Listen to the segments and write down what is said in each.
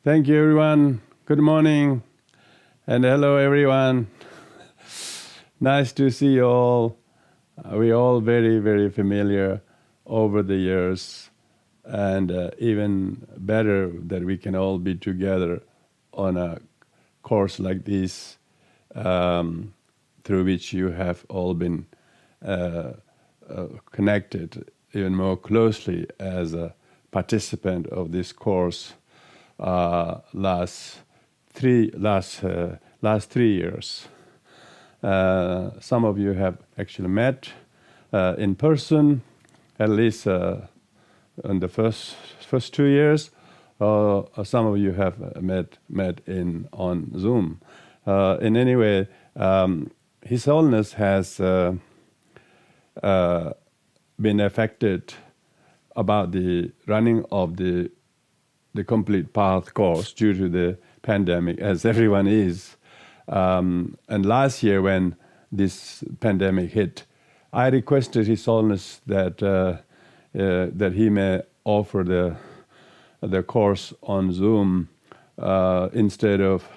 Thank you, everyone. Good morning, and hello, everyone. Nice to see you all. We're all very, very familiar over the years, and even better that we can all be together on a course like this, through which you have all been connected even more closely as a participant of this course last 3 years. Some of you have actually met in person, at least in the first 2 years. Some of you have met on Zoom. In any way, His Holiness has been affected about the running of the Complete Path course due to the pandemic, as everyone is. And last year, when this pandemic hit, I requested His Holiness that that he may offer the course on Zoom instead of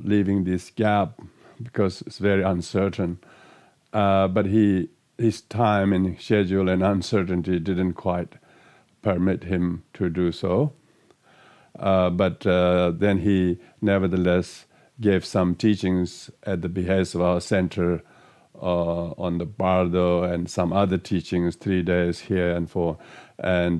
leaving this gap, because it's very uncertain. But his time and schedule and uncertainty didn't quite permit him to do so. But then he nevertheless gave some teachings at the behest of our center on the Bardo, and some other teachings, 3 days here and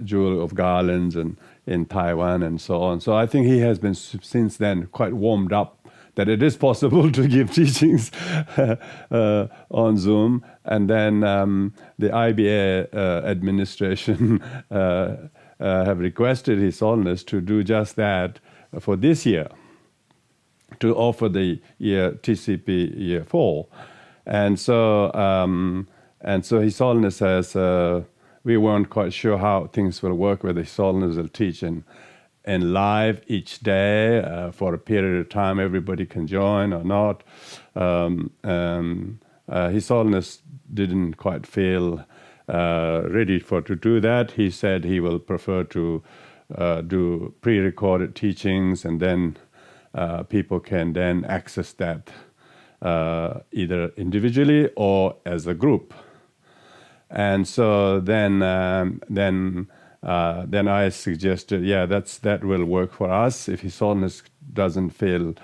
Jewel of Garlands and in Taiwan and so on. So I think he has been since then quite warmed up that it is possible to give teachings on Zoom. And then the IBA administration have requested His Holiness to do just that for this year, to offer the year TCP year 4. And so His Holiness says, we weren't quite sure how things will work, whether His Holiness will teach in live each day for a period of time, everybody can join or not. His Holiness didn't quite feel ready to do that. He said he will prefer to do pre-recorded teachings, and then people can then access that either individually or as a group. And so then I suggested, that will work for us. If His Holiness doesn't feel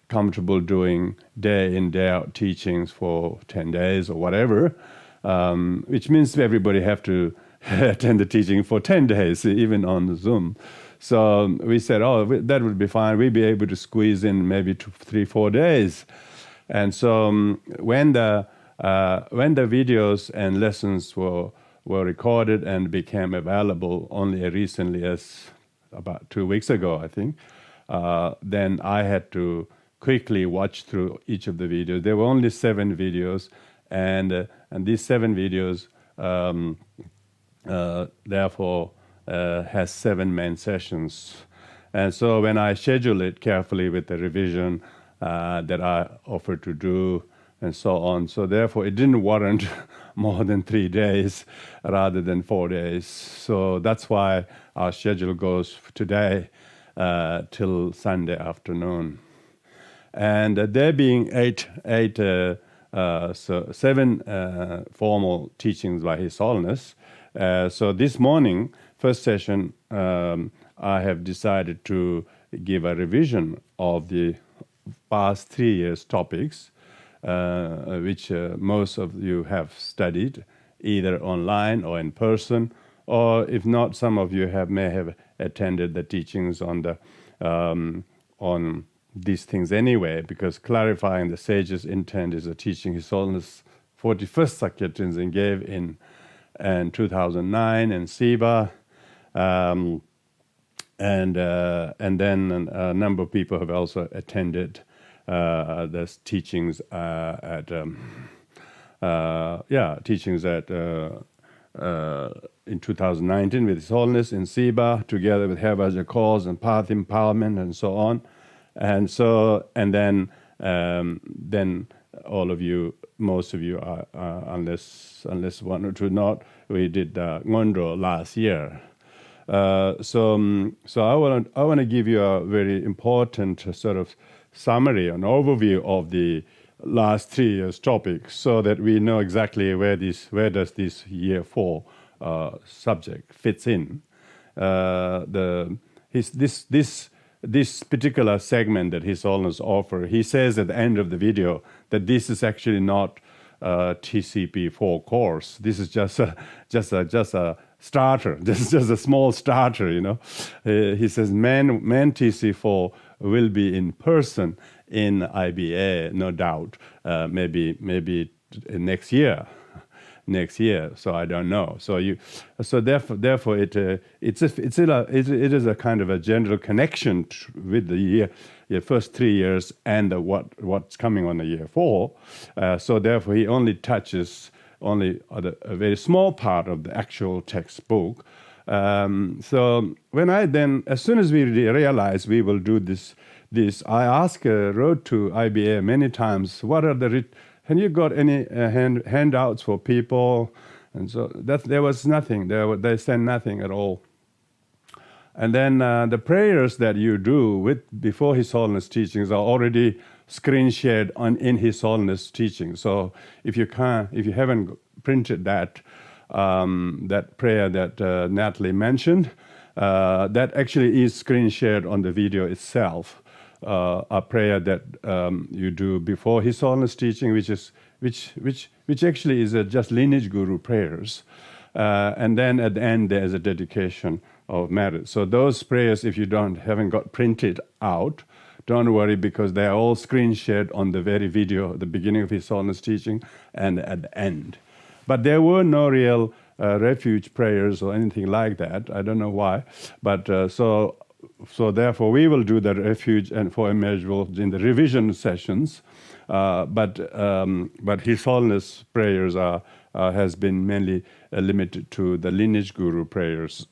comfortable doing day in, day out teachings for 10 days or whatever, which means everybody have to attend the teaching for 10 days, even on Zoom. So we said, that would be fine. We'd be able to squeeze in maybe 3-4 days. And so when the videos and lessons were recorded and became available only recently, as about 2 weeks ago, I think, then I had to quickly watch through each of the videos. There were only 7 videos, and these 7 videos therefore has 7 main sessions. And so when I schedule it carefully with the revision that I offered to do and so on, so therefore it didn't warrant more than 3 days rather than 4 days. So that's why our schedule goes today till Sunday afternoon. And there being 7 formal teachings by His Holiness. So this morning, first session, I have decided to give a revision of the past 3 years' topics, which most of you have studied, either online or in person, or if not, some of you may have attended the teachings on these things anyway, because clarifying the sage's intent is a teaching His Holiness 41st Sakya Tenzin gave in 2009 in Siba. And then a number of people have also attended the teachings in 2019 with His Holiness in Siba, together with Hervajra Cause and Path Empowerment and so on. And then all of you, most of you are, unless one or two not, we did Ngondro last year. So I want to give you a very important sort of summary, an overview of the last 3 years' topics, so that we know exactly where does this year 4 subject fits in. This particular segment that His Holiness offer, he says at the end of the video that this is actually not TCP4 course. This is just a starter. This is just a small starter, you know. He says main TC4 will be in person in IBA, no doubt. Maybe next year. So I don't know. So therefore it is a kind of a general connection with the year first 3 years and what's coming on the year 4. So therefore he only touches a very small part of the actual textbook. So when as soon as we realize we will do this, I ask Road to IBA many times, what are have you got any handouts for people? And so there was nothing. They sent nothing at all. And then the prayers that you do before His Holiness teachings are already screen shared in His Holiness teaching. So if you haven't printed that prayer that Natalie mentioned, that actually is screen shared on the video itself. A prayer that you do before His Holiness teaching, which actually is just Lineage Guru prayers, and then at the end there is a dedication of merit. So those prayers, if you haven't got printed out, don't worry, because they are all screen shared on the very video at the beginning of His Holiness teaching and at the end. But there were no real refuge prayers or anything like that. I don't know why, but so therefore, we will do the refuge and for immeasurables in the revision sessions, but His Holiness prayers has been mainly limited to the Lineage Guru prayers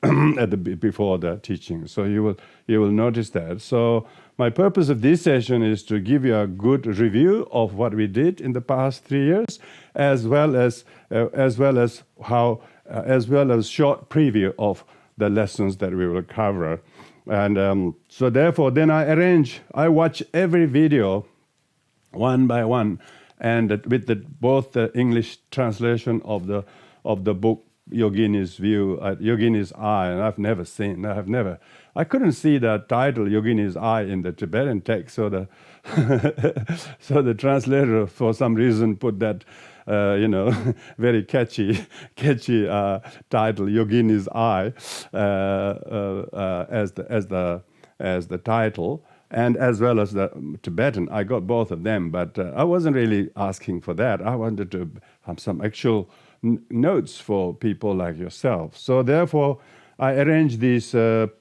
before the teaching. So you will notice that. So my purpose of this session is to give you a good review of what we did in the past 3 years, as well as short preview of the lessons that we will cover. And so therefore, then I watch every video one by one, and with both the English translation of the book Yogini's View, Yogini's Eye, and I couldn't see the title Yogini's Eye in the Tibetan text, so the translator for some reason put that very catchy title, Yogini's Eye, as the title, and as well as the Tibetan. I got both of them, but I wasn't really asking for that. I wanted to have some actual notes for people like yourself. So therefore, I arranged these,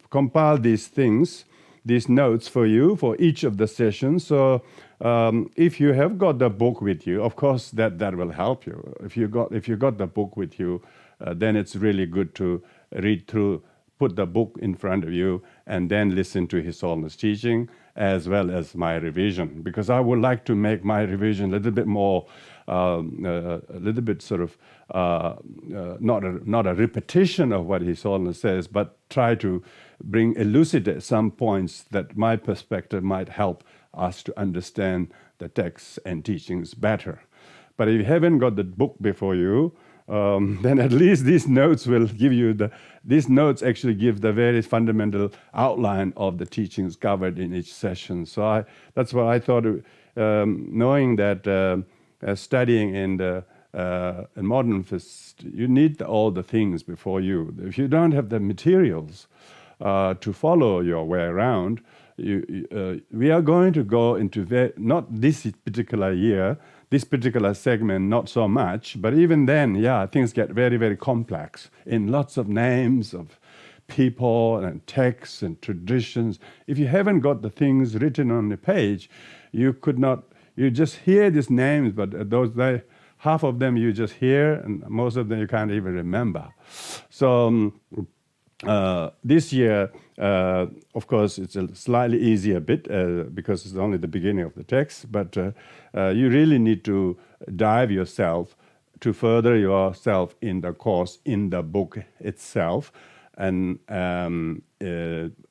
compiled these things, these notes for you for each of the sessions. So if you have got the book with you, of course that will help you. If you got the book with you, then it's really good to read through, put the book in front of you, and then listen to His Holiness teaching as well as my revision, because I would like to make my revision a little bit more, a little bit sort of not a repetition of what His Holiness says, but try to elucidate some points that my perspective might help us to understand the texts and teachings better. But if you haven't got the book before you, then at least these notes will give you these notes actually give the very fundamental outline of the teachings covered in each session. So that's what I thought, knowing that studying in modern physics, you need all the things before you. If you don't have the materials to follow your way around, we are going to go into not this particular year, this particular segment, not so much, but even then, things get very, very complex in lots of names of people and texts and traditions. If you haven't got the things written on the page, you just hear these names, but half of them you just hear, and most of them you can't even remember. So this year, of course, it's a slightly easier bit because it's only the beginning of the text, but you really need to dive yourself to further yourself in the course, in the book itself. and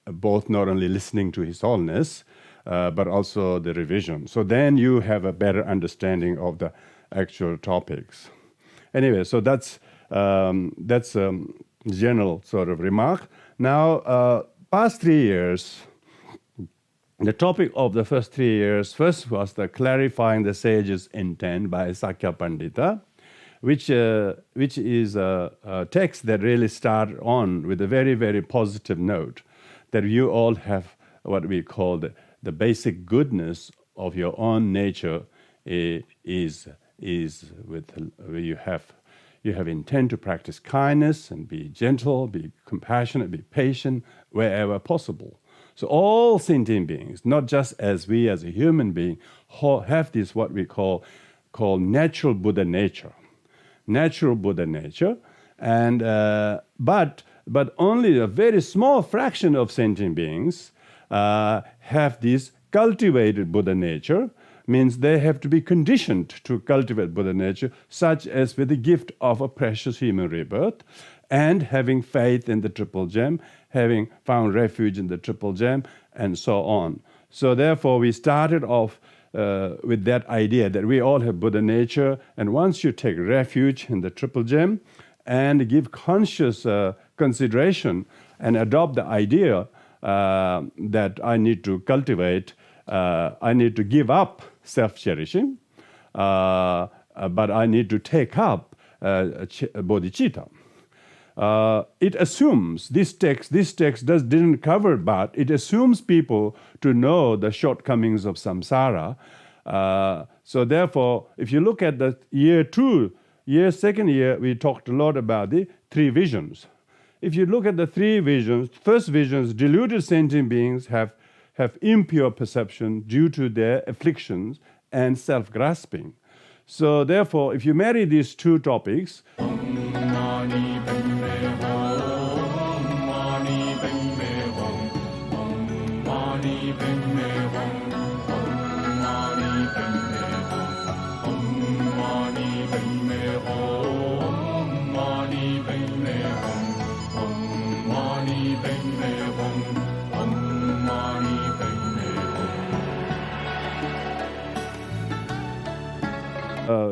both not only listening to His Holiness, but also the revision. So then you have a better understanding of the actual topics. Anyway, so that's general sort of remark. Now, past 3 years, the topic of the first 3 years first was the clarifying the sage's intent by Sakya Pandita, which is a text that really started on with a very, very positive note, that you all have what we call the basic goodness of your own nature is with you have intent to practice kindness and be gentle, be compassionate, be patient wherever possible. So all sentient beings, not just as we as a human being, have this what we call natural Buddha nature. Natural Buddha nature, and but only a very small fraction of sentient beings have this cultivated Buddha nature. Means they have to be conditioned to cultivate Buddha nature, such as with the gift of a precious human rebirth, and having faith in the Triple Gem, having found refuge in the Triple Gem, and so on. So therefore, we started off with that idea that we all have Buddha nature, and once you take refuge in the Triple Gem and give conscious consideration and adopt the idea that I need to cultivate, I need to give up self-cherishing, but I need to take up bodhicitta. It assumes, this text didn't cover, but it assumes people to know the shortcomings of samsara. So therefore, if you look at the second year, we talked a lot about the 3 visions. If you look at the 3 visions, first visions, deluded sentient beings have impure perception due to their afflictions and self-grasping. So therefore, if you marry these 2 topics,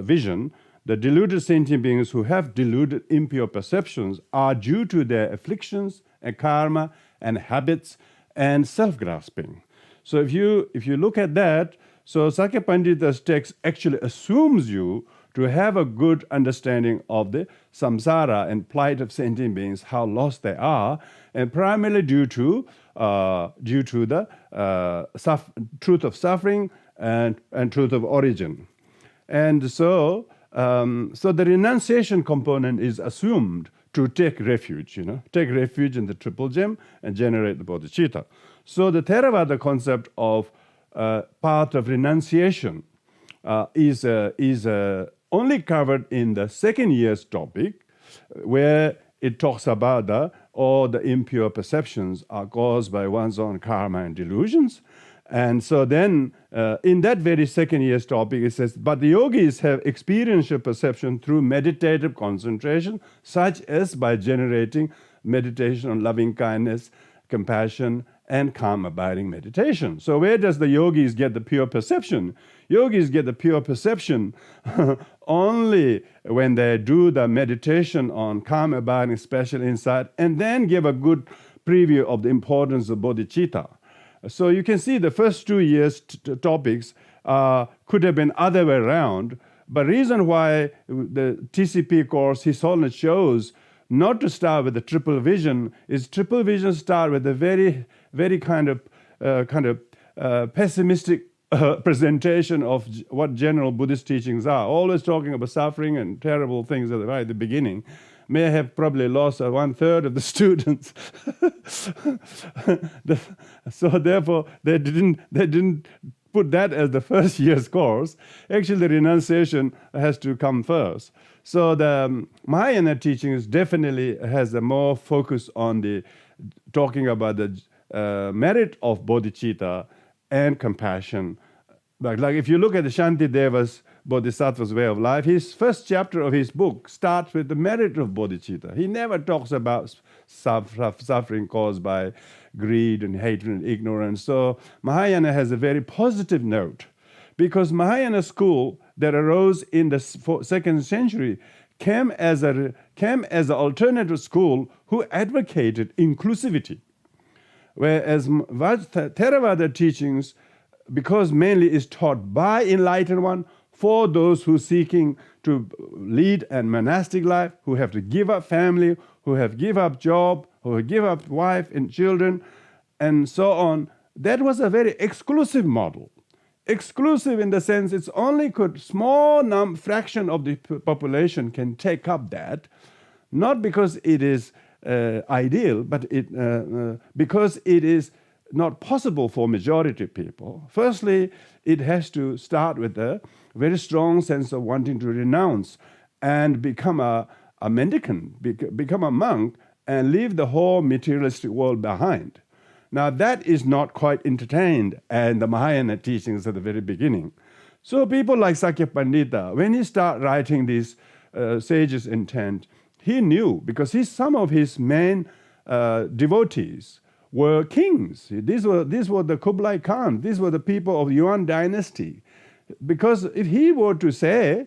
vision, the deluded sentient beings who have deluded impure perceptions are due to their afflictions and karma and habits and self-grasping. So if you look at that, so Sakya Pandita's text actually assumes you to have a good understanding of the samsara and plight of sentient beings, how lost they are, and primarily due to the truth of suffering and truth of origin. And so the renunciation component is assumed to take refuge in the Triple Gem and generate the bodhicitta. So the Theravada concept of path of renunciation is only covered in the second year's topic, where it talks about all the impure perceptions are caused by one's own karma and delusions. And so then, in that very second year's topic, it says, but the yogis have experiential perception through meditative concentration, such as by generating meditation on loving kindness, compassion, and calm abiding meditation. So where does the yogis get the pure perception? Yogis get the pure perception only when they do the meditation on calm abiding special insight, and then give a good preview of the importance of bodhicitta. So you can see the first 2 years topics could have been other way around, but reason why the TCP course His Holiness chose not to start with the triple vision is triple vision start with a very, very kind of pessimistic presentation of what general Buddhist teachings are, always talking about suffering and terrible things at the right at the beginning. May have probably lost 1/3 of the students. So therefore, they didn't put that as the first year's course. Actually, the renunciation has to come first. So the Mahayana teachings definitely has a more focus on the talking about the merit of bodhicitta and compassion like if you look at the Shantideva's Bodhisattva's way of life, his first chapter of his book starts with the merit of bodhicitta. He never talks about suffering caused by greed and hatred and ignorance. So Mahayana has a very positive note, because Mahayana school that arose in the second century came as an alternative school who advocated inclusivity. Whereas Theravada teachings, because mainly is taught by enlightened one, for those who seeking to lead a monastic life, who have to give up family, who have to give up job, who give up wife and children, and so on. That was a very exclusive model. Exclusive in the sense it's only small fraction of the population can take up that, not because it is ideal, but because it is not possible for majority people. Firstly, it has to start with a very strong sense of wanting to renounce and become a mendicant, become a monk, and leave the whole materialistic world behind. Now that is not quite entertained in the Mahayana teachings at the very beginning. So people like Sakya Pandita, when he started writing these sages' intent, he knew, because some of his main devotees were kings. These were the Kublai Khan. These were the people of Yuan dynasty. Because if he were to say,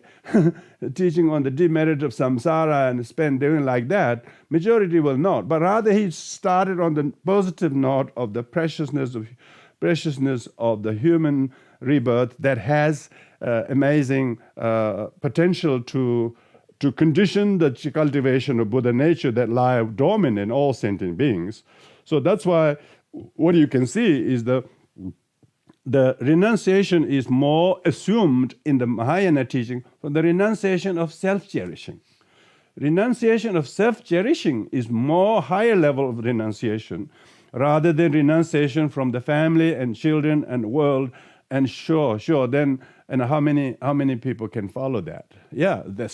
teaching on the demerit of samsara and spend doing like that, majority will not. But rather he started on the positive note of the preciousness of the human rebirth that has amazing potential to condition the cultivation of Buddha nature that lie dormant in all sentient beings. So that's why what you can see is the renunciation is more assumed in the Mahayana teaching from the renunciation of self-cherishing. Renunciation of self-cherishing is more higher level of renunciation rather than renunciation from the family and children and world. And sure, then, and how many people can follow that? Yeah, there is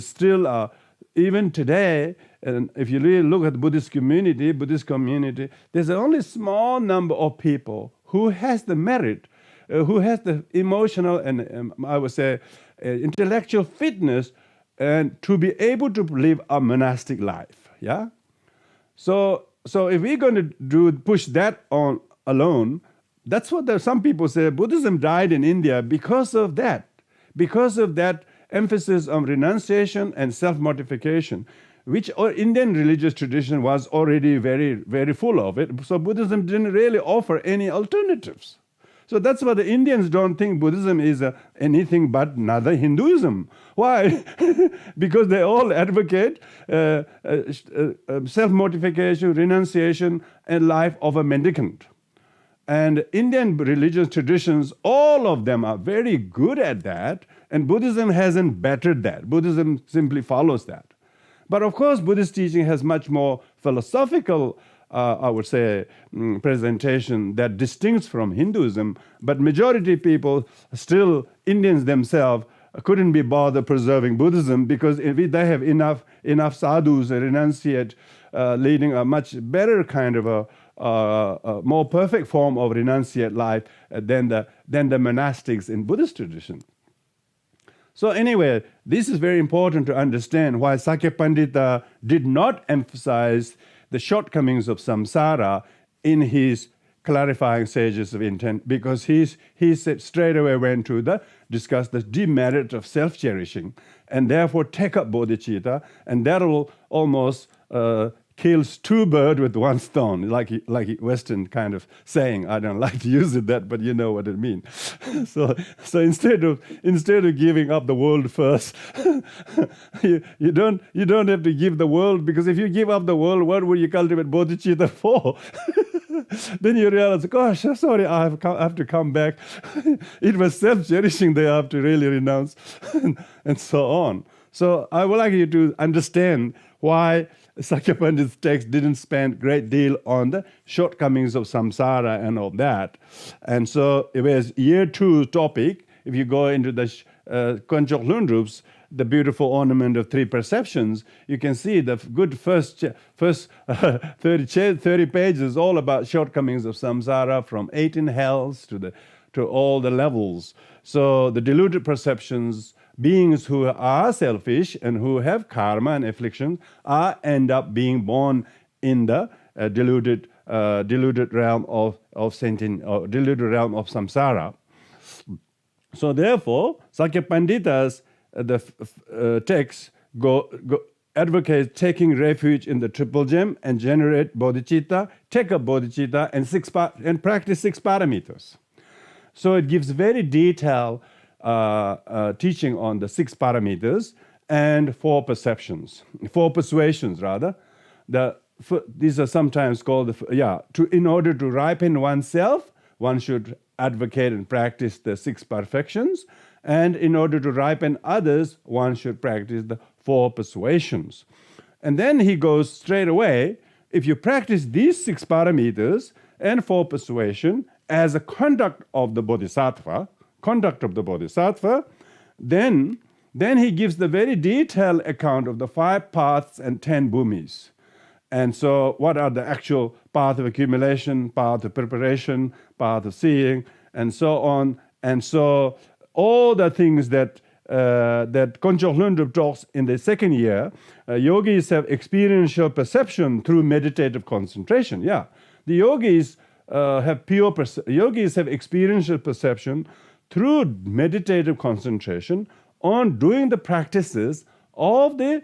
still even today. And if you really look at the Buddhist community, there's only a small number of people who has the merit, who has the emotional and I would say intellectual fitness, and to be able to live a monastic life. Yeah. So if we're going to push that on alone, that's what some people say. Buddhism died in India because of that emphasis on renunciation and self-mortification, which Indian religious tradition was already very, very full of it. So Buddhism didn't really offer any alternatives. So that's why the Indians don't think Buddhism is anything but another Hinduism. Why? Because they all advocate self-mortification, renunciation, and life of a mendicant. And Indian religious traditions, all of them are very good at that, and Buddhism hasn't bettered that. Buddhism simply follows that. But of course, Buddhist teaching has much more philosophical, I would say, presentation that distincts from Hinduism. But majority people, still Indians themselves, couldn't be bothered preserving Buddhism because they have enough sadhus, a renunciate, leading a much better kind of a more perfect form of renunciate life than the monastics in Buddhist tradition. So anyway, this is very important to understand why Sakya Pandita did not emphasize the shortcomings of samsara in his clarifying sages of intent, because he said straight away went to discuss the demerit of self-cherishing and therefore take up bodhicitta, and that will almost kills two birds with one stone, like Western kind of saying. I don't like to use that, but you know what it means. So instead of giving up the world first, you don't have to give the world, because if you give up the world, what would you cultivate bodhicitta for? Then you realize, gosh, sorry, I have to come back. It was self-cherishing they have to really renounce, and so on. So I would like you to understand why Sakya Pandit's text didn't spend a great deal on the shortcomings of samsara and all that. And so it was year 2 topic. If you go into the Konchok Lundrup's, the beautiful ornament of three perceptions, you can see the good first 30 pages all about shortcomings of samsara, from 18 hells to all the levels. So the deluded perceptions, beings who are selfish and who have karma and affliction, end up being born in the deluded realm of sentient, or deluded realm of samsara. So therefore, Sakya Pandita's text advocate taking refuge in the triple gem and generate bodhicitta, take up bodhicitta, and practice 6 parameters. So it gives very detailed teaching on the 6 parameters and 4 persuasions rather. These are sometimes called in order to ripen oneself, one should advocate and practice the 6 perfections, and in order to ripen others, one should practice the 4 persuasions. And then he goes straight away, if you practice these 6 parameters and 4 persuasion as a conduct of the bodhisattva, then he gives the very detailed account of the 5 paths and 10 bhumis. And so what are the actual path of accumulation, path of preparation, path of seeing, and so on. And so all the things that Konchok Lundrup talks in the second year, yogis have experiential perception through meditative concentration. Yeah, the yogis have experiential perception through meditative concentration on doing the practices of the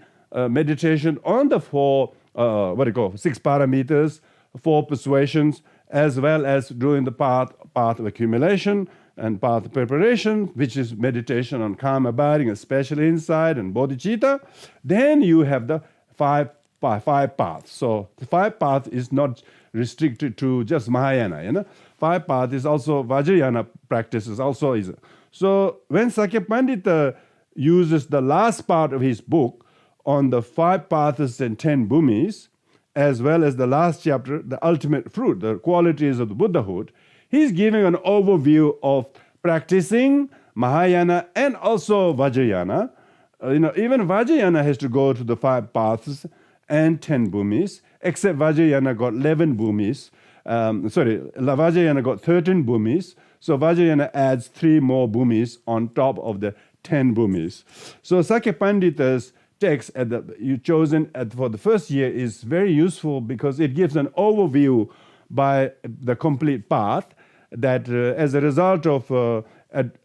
meditation on the 6 parameters, 4 persuasions, as well as doing the path of accumulation and path of preparation, which is meditation on calm abiding, especially insight and bodhicitta. Then you have the 5 paths. So the 5 paths is not restricted to just Mahayana. 5 paths is also Vajrayana practices also is. So when Sakya Pandita uses the last part of his book on the 5 paths and 10 bhumis, as well as the last chapter, the ultimate fruit, the qualities of the Buddhahood, he's giving an overview of practicing Mahayana and also Vajrayana. Even Vajrayana has to go to the 5 paths and 10 bhumis, except Vajrayana got 11 bhumis. Vajrayana got 13 bhumis. So Vajrayana adds 3 more bhumis on top of the 10 bhumis. So Sakya Pandita's text you chosen for the first year is very useful because it gives an overview by the complete path that as a result of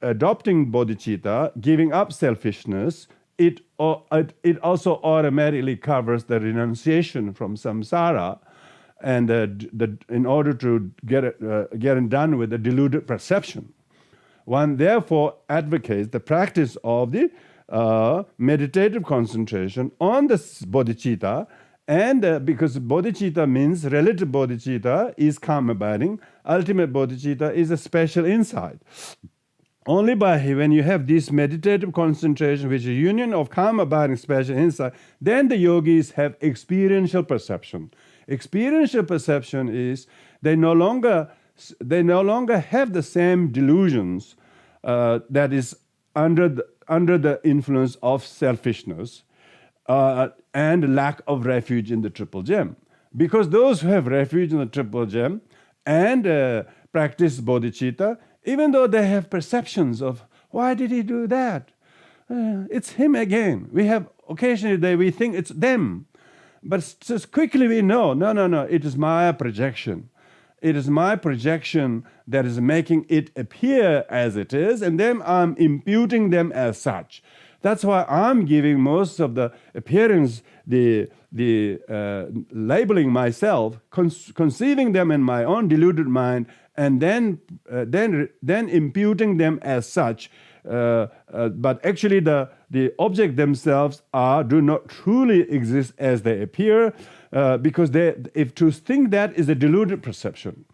adopting bodhicitta, giving up selfishness, it also automatically covers the renunciation from samsara, and in order to get it done with the deluded perception. One therefore advocates the practice of the meditative concentration on the bodhicitta, and because bodhicitta means relative bodhicitta is calm abiding, ultimate bodhicitta is a special insight. Only when you have this meditative concentration, which is a union of calm abiding special insight, then the yogis have experiential perception. Experiential perception is they no longer have the same delusions that is under the influence of selfishness and lack of refuge in the triple gem. Because those who have refuge in the triple gem and practice bodhicitta, even though they have perceptions of, why did he do that? It's him again. We have occasionally we think it's them. But just quickly we know, no, it is my projection. It is my projection that is making it appear as it is, and then I'm imputing them as such. That's why I'm giving most of the appearance, the labeling myself, conceiving them in my own deluded mind, and then imputing them as such. But actually, the object themselves do not truly exist as they appear, because if to think that is a deluded perception.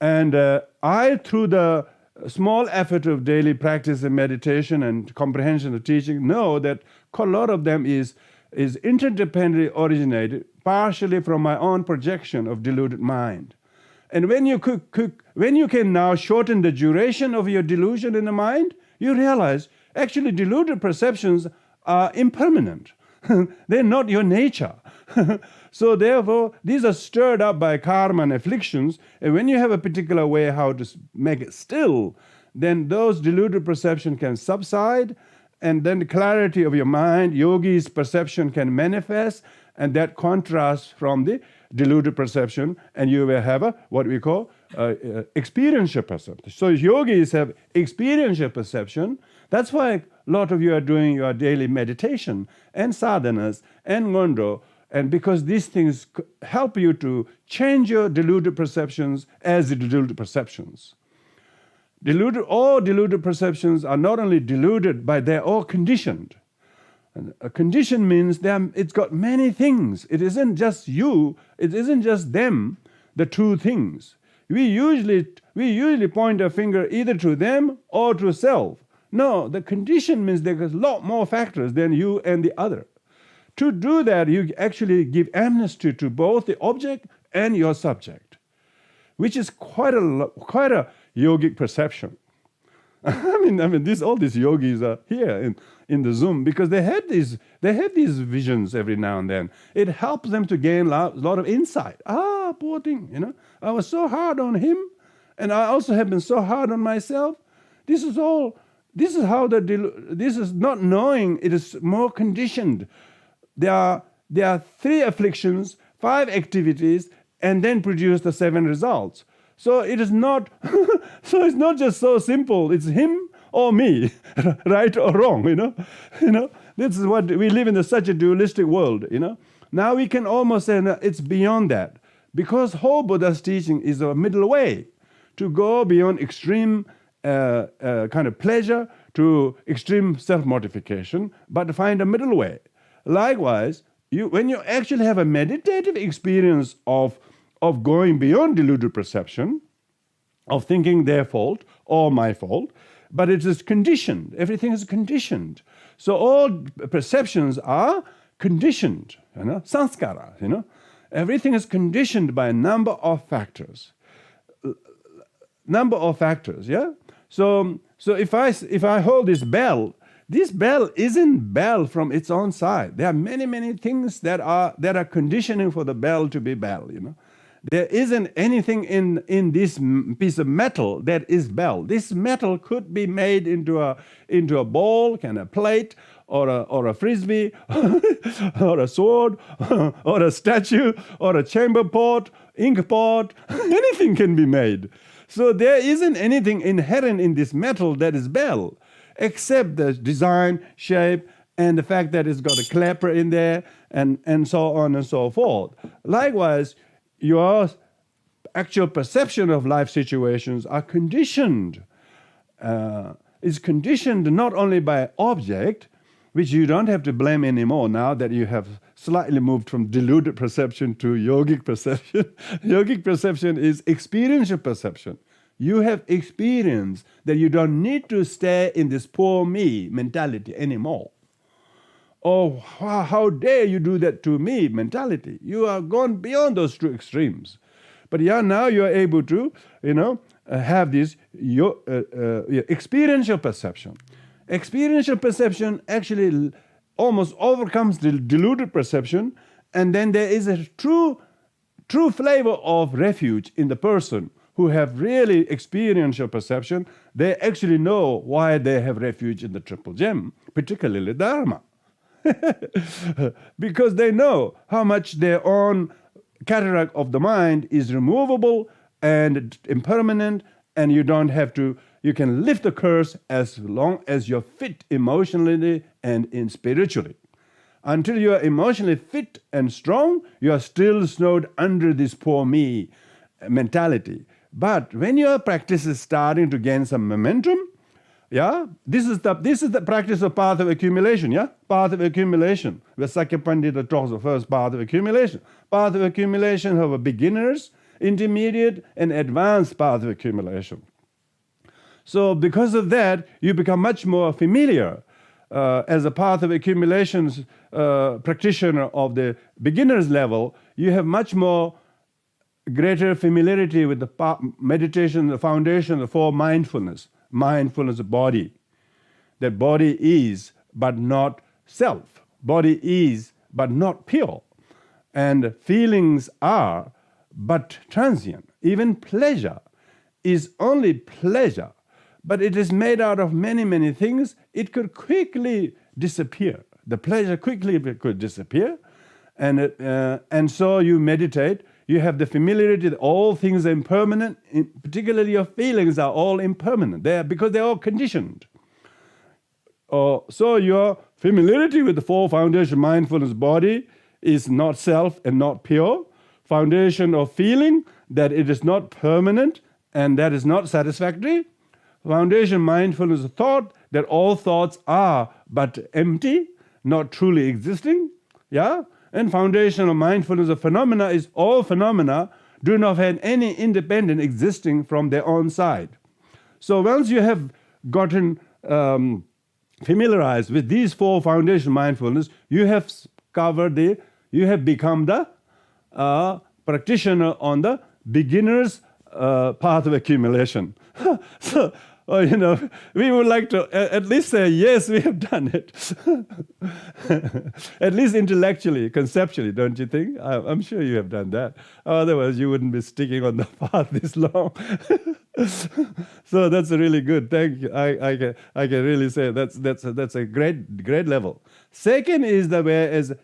And I, through the small effort of daily practice and meditation and comprehension of teaching, know that a lot of them is interdependently originated, partially from my own projection of deluded mind. And when you can now shorten the duration of your delusion in the mind, you realize actually deluded perceptions are impermanent. They're not your nature. So therefore, these are stirred up by karma and afflictions. And when you have a particular way how to make it still, then those deluded perception can subside, and then the clarity of your mind, yogi's perception can manifest, and that contrasts from the deluded perception, and you will have what we call experiential perception. So yogis have experiential perception. That's why a lot of you are doing your daily meditation and sadhanas and ngondo, and because these things help you to change your deluded perceptions as the deluded perceptions. All deluded perceptions are not only deluded, but they're all conditioned. And a condition means it's got many things. It isn't just you, it isn't just them, the two things. We usually point a finger either to them or to self. No, the condition means there's a lot more factors than you and the other. To do that, you actually give amnesty to both the object and your subject, which is quite a yogic perception. I mean, all these yogis are here in the Zoom because they have these visions every now and then. It helps them to gain a lot of insight. Poor thing, I was so hard on him, and I also have been so hard on myself. This is not knowing. It is more conditioned. There are 3 afflictions, 5 activities, and then produce the 7 results. So it is not. So it's not just so simple. It's him or me, right or wrong. This is what we live in such a dualistic world. Now we can almost say it's beyond that, because whole Buddha's teaching is a middle way to go beyond extreme kind of pleasure to extreme self-mortification, but to find a middle way. Likewise, when you actually have a meditative experience of going beyond deluded perception, of thinking their fault or my fault, but it is conditioned. Everything is conditioned. So all perceptions are conditioned, sanskara, Everything is conditioned by a number of factors. Yeah? So if I hold this bell isn't bell from its own side. There are many, many things that are conditioning for the bell to be bell, There isn't anything in this piece of metal that is bell. This metal could be made into a ball, kind of plate, or a frisbee, or a sword, or a statue, or a chamber pot, ink pot. Anything can be made. So there isn't anything inherent in this metal that is bell, except the design, shape, and the fact that it's got a clapper in there, and so on and so forth. Likewise, your actual perception of life situations are conditioned. Is conditioned not only by object, which you don't have to blame anymore now that you have slightly moved from deluded perception to yogic perception. Yogic perception is experiential perception. You have experience that you don't need to stay in this poor me mentality anymore. Oh, how dare you do that to me mentality. You are gone beyond those 2 extremes. But now you are able to, have this experiential perception. Experiential perception actually almost overcomes the deluded perception, and then there is a true flavor of refuge in the person who have really experiential perception. They actually know why they have refuge in the Triple Gem, particularly Dharma. Because they know how much their own cataract of the mind is removable and impermanent, and you can lift the curse as long as you're fit emotionally and spiritually. Until you are emotionally fit and strong, you are still snowed under this poor me mentality. But when your practice is starting to gain some momentum, this is the practice of path of accumulation, path of accumulation. Where Sakya Pandita talks of first path of accumulation. Path of accumulation have a beginners, intermediate, and advanced path of accumulation. So because of that, you become much more familiar as a path of accumulations practitioner of the beginner's level. You have much more greater familiarity with the meditation, the foundation for mindfulness. Mindfulness of body. That body is, but not self. Body is, but not pure. And feelings are, but transient. Even pleasure is only pleasure, but it is made out of many, many things. It could quickly disappear. The pleasure quickly could disappear. And so you meditate. You have the familiarity that all things are impermanent. Particularly your feelings are all impermanent. Because they're all conditioned. So your familiarity with the four foundation mindfulness body is not self and not pure. Foundation of feeling that it is not permanent and that is not satisfactory. Foundation mindfulness of thought that all thoughts are but empty, not truly existing. Yeah? And foundation of mindfulness of phenomena is all phenomena do not have any independent existing from their own side. So once you have gotten familiarized with these four foundation mindfulness, you have become the practitioner on the beginner's path of accumulation. So, we would like to at least say, yes, we have done it. At least intellectually, conceptually, don't you think? I'm sure you have done that. Otherwise, you wouldn't be sticking on the path this long. So that's really good. Thank you. I can really say that's a great level. Second is the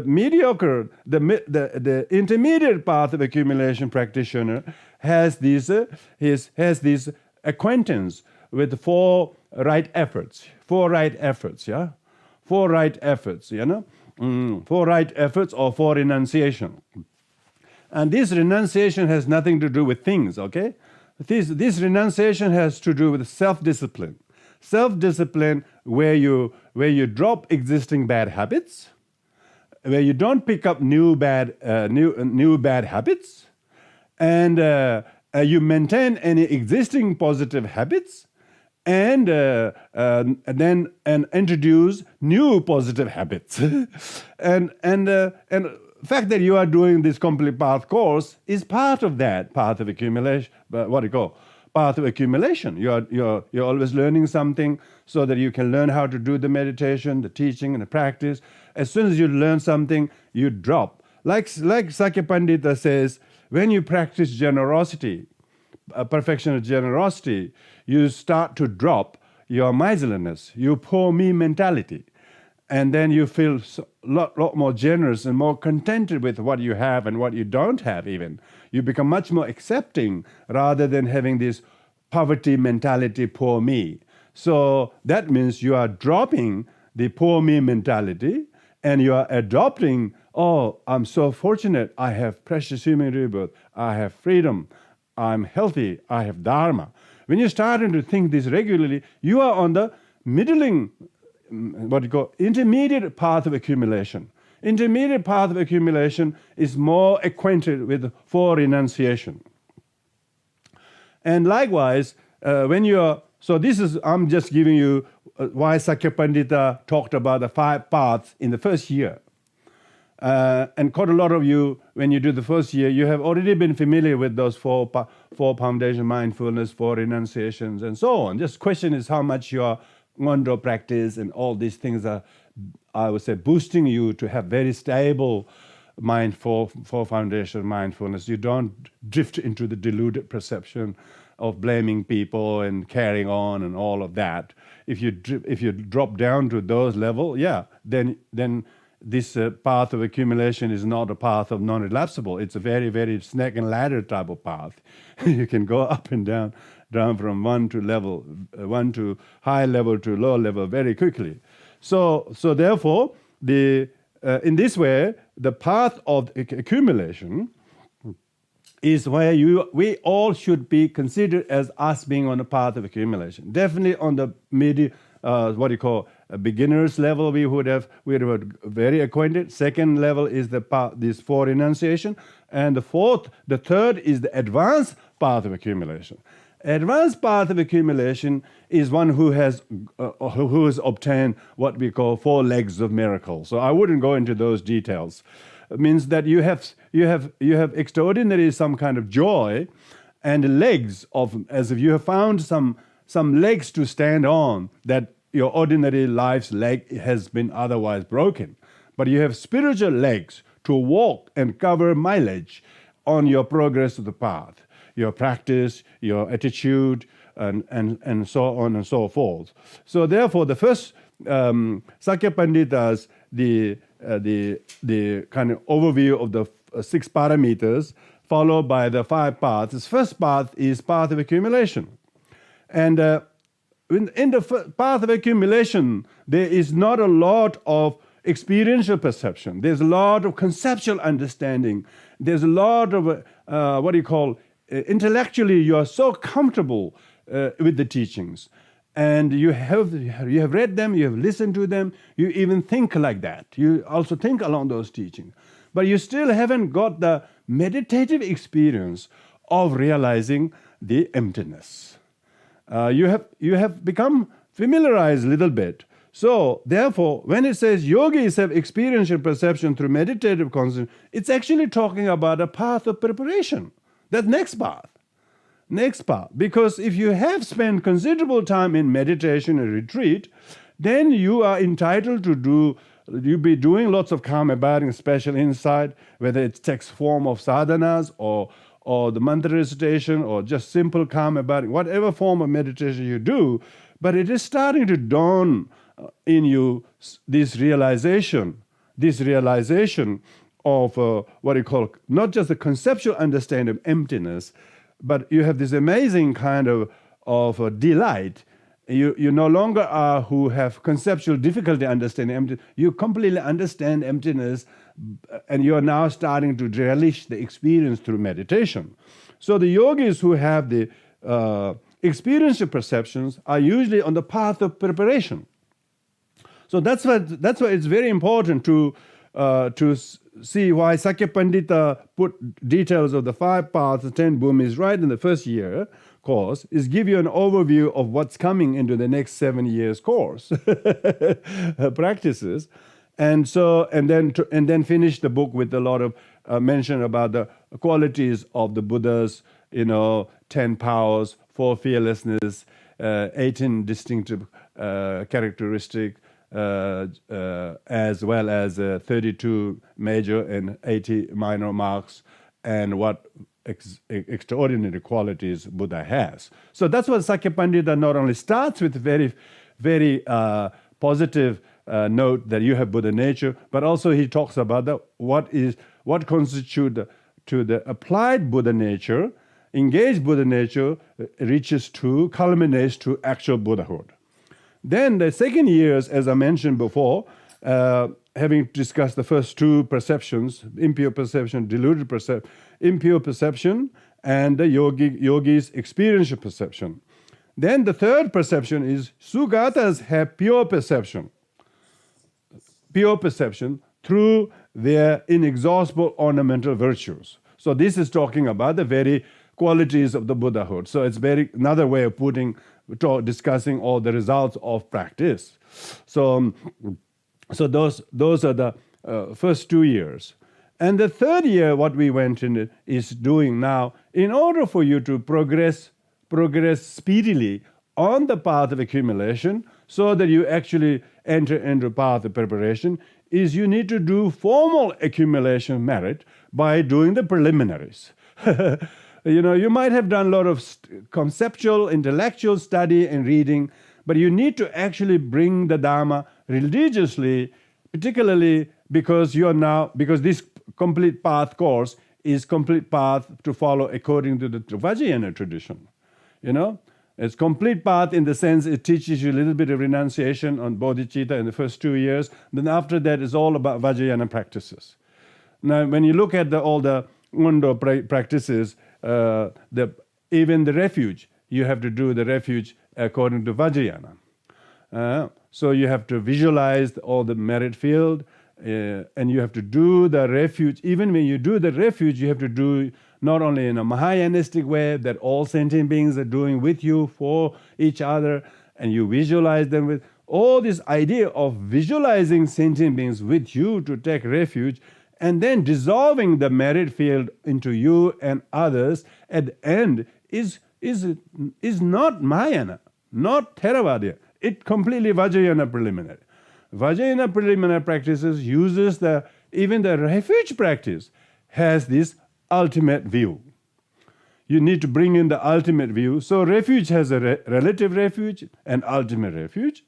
mediocre, the intermediate path of accumulation practitioner has this acquaintance with four right efforts, yeah? Four right efforts, four right efforts or four renunciation. And this renunciation has nothing to do with things, okay? This renunciation has to do with self-discipline. Self-discipline where you drop existing bad habits, where you don't pick up new bad habits, and you maintain any existing positive habits, and introduce new positive habits. and the fact that you are doing this complete path course is part of that path of accumulation. Path of accumulation. You're always learning something so that you can learn how to do the meditation, the teaching, and the practice. As soon as you learn something, you drop. Like Sakya Pandita says, when you practice generosity, perfection of generosity, you start to drop your miserliness, your poor me mentality. And then you feel a lot more generous and more contented with what you have and what you don't have even. You become much more accepting rather than having this poverty mentality, poor me. So that means you are dropping the poor me mentality and you are adopting, oh, I'm so fortunate, I have precious human rebirth, I have freedom, I'm healthy, I have dharma. When you're starting to think this regularly, you are on the intermediate path of accumulation. Intermediate path of accumulation is more acquainted with four renunciation. And likewise, I'm just giving you why Sakya Pandita talked about the 5 paths in the first year. And quite a lot of you, when you do the first year, you have already been familiar with those four foundation mindfulness, 4 renunciations, and so on. Just question is how much you are Ngondo practice and all these things are, I would say, boosting you to have very stable four foundation mindfulness. You don't drift into the deluded perception of blaming people and carrying on and all of that. If you drop down to those level, then this path of accumulation is not a path of non-relapsable. It's a very, very snake and ladder type of path. You can go up and down from one to high level to low level very quickly. So therefore, in this way, the path of accumulation is where we all should be considered as us being on the path of accumulation. Definitely on the beginner's level, we would have very acquainted. Second level is this 4 renunciation, and the third is the advanced path of accumulation. Advanced path of accumulation is one who has obtained what we call 4 legs of miracle. So I wouldn't go into those details. It means that you have extraordinary some kind of joy and legs of, as if you have found some legs to stand on that your ordinary life's leg has been otherwise broken. But you have spiritual legs to walk and cover mileage on your progress to the path, your practice, your attitude, and so on and so forth. So therefore, the first Sakya Pandita's the kind of overview of the 6 parameters, followed by the 5 paths. This first path is path of accumulation. And in the path of accumulation, there is not a lot of experiential perception. There's a lot of conceptual understanding. There's a lot of, intellectually, you are so comfortable with the teachings. And you have read them, you have listened to them, you even think like that. You also think along those teachings. But you still haven't got the meditative experience of realizing the emptiness. You have become familiarized a little bit. So, therefore, when it says yogis have experiential perception through meditative concentration, it's actually talking about a path of preparation. That next path. Next path. Because if you have spent considerable time in meditation and retreat, then you are entitled to you'll be doing lots of karma abiding, special insight, whether it takes form of sadhanas or the mantra recitation or just simple karma abiding, whatever form of meditation you do, but it is starting to dawn in you this realization of what you call not just the conceptual understanding of emptiness, but you have this amazing kind of delight. You no longer are who have conceptual difficulty understanding emptiness. You completely understand emptiness, and you are now starting to relish the experience through meditation. So the yogis who have the experiential perceptions are usually on the path of preparation. So that's why it's very important to see why Sakya Pandita put details of the 5 paths, the 10 bhumis right in the first year course, is give you an overview of what's coming into the next 7 years course practices, and then finish the book with a lot of mention about the qualities of the Buddhas, 10 powers, 4 fearlessness, 18 distinctive characteristics, as well as 32 major and 80 minor marks, and what extraordinary qualities Buddha has. So that's what Sakya Pandita not only starts with very, very positive note that you have Buddha nature, but also he talks about what constitutes to the applied Buddha nature, engaged Buddha nature culminates to actual Buddhahood. Then the second years, as I mentioned before, having discussed the first 2 perceptions, impure perception, deluded perception, impure perception, and the yogi's experiential perception. Then the third perception is Sugatas have pure perception through their inexhaustible ornamental virtues. So this is talking about the very qualities of the Buddhahood. So it's another way of discussing all the results of practice. So those are the first 2 years. And the third year, what we went in is doing now, in order for you to progress speedily on the path of accumulation, so that you actually enter into path of preparation, is you need to do formal accumulation merit by doing the preliminaries. You might have done a lot of conceptual, intellectual study and reading, but you need to actually bring the Dharma religiously, particularly because this complete path course is complete path to follow according to the Vajrayana tradition. It's complete path in the sense it teaches you a little bit of renunciation on bodhicitta in the first 2 years. Then after that, it's all about Vajrayana practices. Now, when you look at all the Undo practices, even the refuge, you have to do the refuge according to Vajrayana. So you have to visualize all the merit field, and you have to do the refuge. Even when you do the refuge, you have to do not only in a Mahayanistic way that all sentient beings are doing with you, for each other, and you visualize them with all this idea of visualizing sentient beings with you to take refuge, and then dissolving the merit field into you and others at the end is not Mahayana, not Theravada. it completely Vajrayana preliminary. Vajrayana preliminary practices uses even the refuge practice has this ultimate view. You need to bring in the ultimate view. So refuge has a relative refuge and ultimate refuge.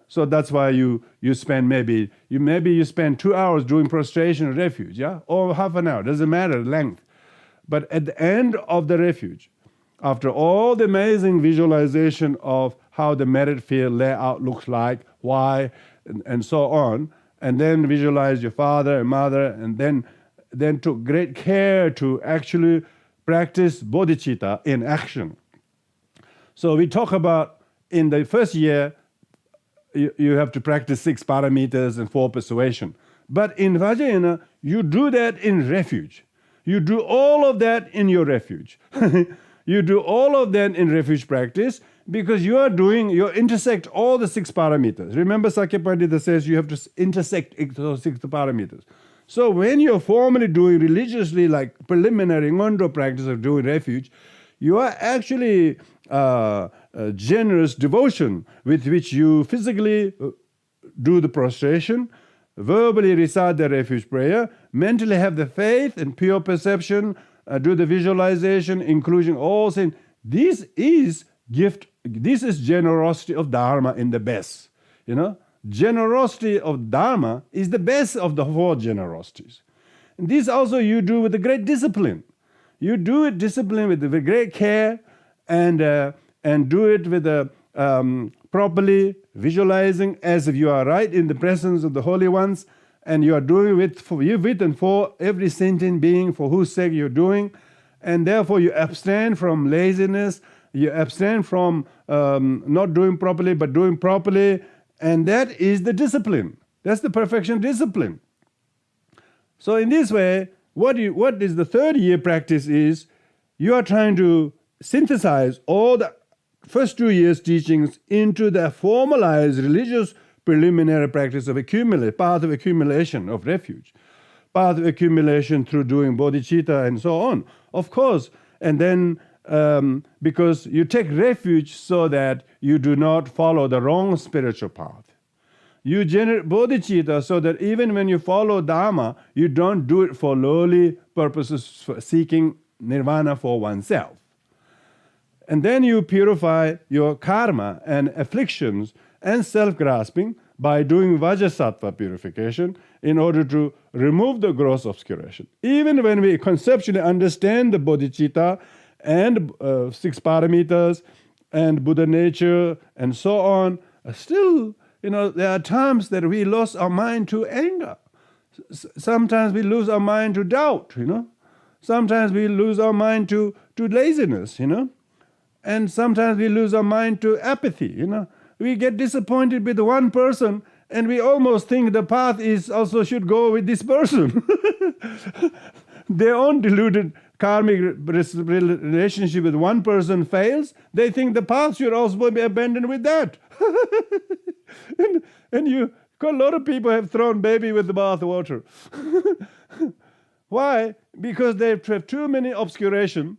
So that's why you spend maybe you spend 2 hours doing prostration refuge, yeah, or half an hour, doesn't matter length. But at the end of the refuge, after all the amazing visualization of how the merit field layout looks like, why, and so on, and then visualize your father and mother, and then took great care to actually practice bodhicitta in action. So we talk about in the first year, you have to practice 6 parameters and 4 persuasion. But in Vajrayana, you do that in refuge. You do all of that in your refuge. You do all of that in refuge practice because you intersect all the 6 parameters. Remember Sakya Pandita says you have to intersect those 6 parameters. So when you're formally doing religiously like preliminary ngondo practice of doing refuge, you are actually generous devotion with which you physically do the prostration, verbally recite the refuge prayer, mentally have the faith and pure perception, do the visualization, including all things. This is gift. This is generosity of Dharma in the best. Generosity of Dharma is the best of the 4 generosities. And this also you do with a great discipline. You do it discipline with great care and do it with properly visualizing as if you are right in the presence of the holy ones, and you are doing it with and for every sentient being for whose sake you're doing, and therefore you abstain from laziness, you abstain from not doing properly but doing properly, and that is the discipline. That's the perfection discipline. So in this way, what is the 3rd year practice is you are trying to synthesize all the first 2 years teachings into the formalized religious preliminary practice of path of accumulation of refuge, path of accumulation through doing bodhicitta and so on. Of course, and then because you take refuge so that you do not follow the wrong spiritual path. You generate bodhicitta so that even when you follow Dharma, you don't do it for lowly purposes, for seeking nirvana for oneself. And then you purify your karma and afflictions and self-grasping by doing Vajrasattva purification in order to remove the gross obscuration. Even when we conceptually understand the bodhicitta and 6 parameters and Buddha nature and so on, still, there are times that we lose our mind to anger. Sometimes we lose our mind to doubt, Sometimes we lose our mind to laziness, And sometimes we lose our mind to apathy, We get disappointed with one person and we almost think the path also should go with this person. Their own deluded karmic relationship with one person fails. They think the path should also be abandoned with that. and a lot of people have thrown baby with the bath water. Why? Because they have too many obscuration,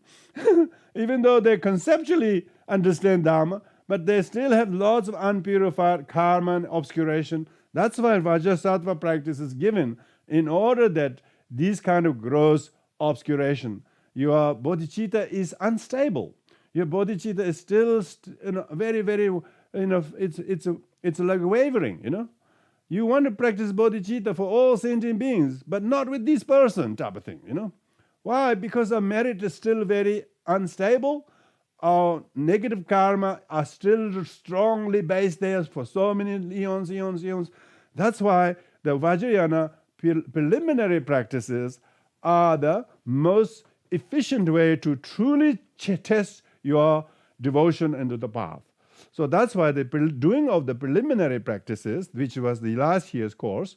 even though they conceptually understand Dharma, but they still have lots of unpurified karma and obscuration. That's why Vajrasattva practice is given, in order that these kind of gross obscuration, your bodhicitta is unstable. Your bodhicitta is still very, very, it's like wavering, You want to practice bodhicitta for all sentient beings, but not with this person type of thing, Why? Because our merit is still very unstable. Our negative karma are still strongly based there for so many eons. That's why the Vajrayana preliminary practices are the most efficient way to truly test your devotion into the path. So that's why the doing of the preliminary practices, which was the last year's course,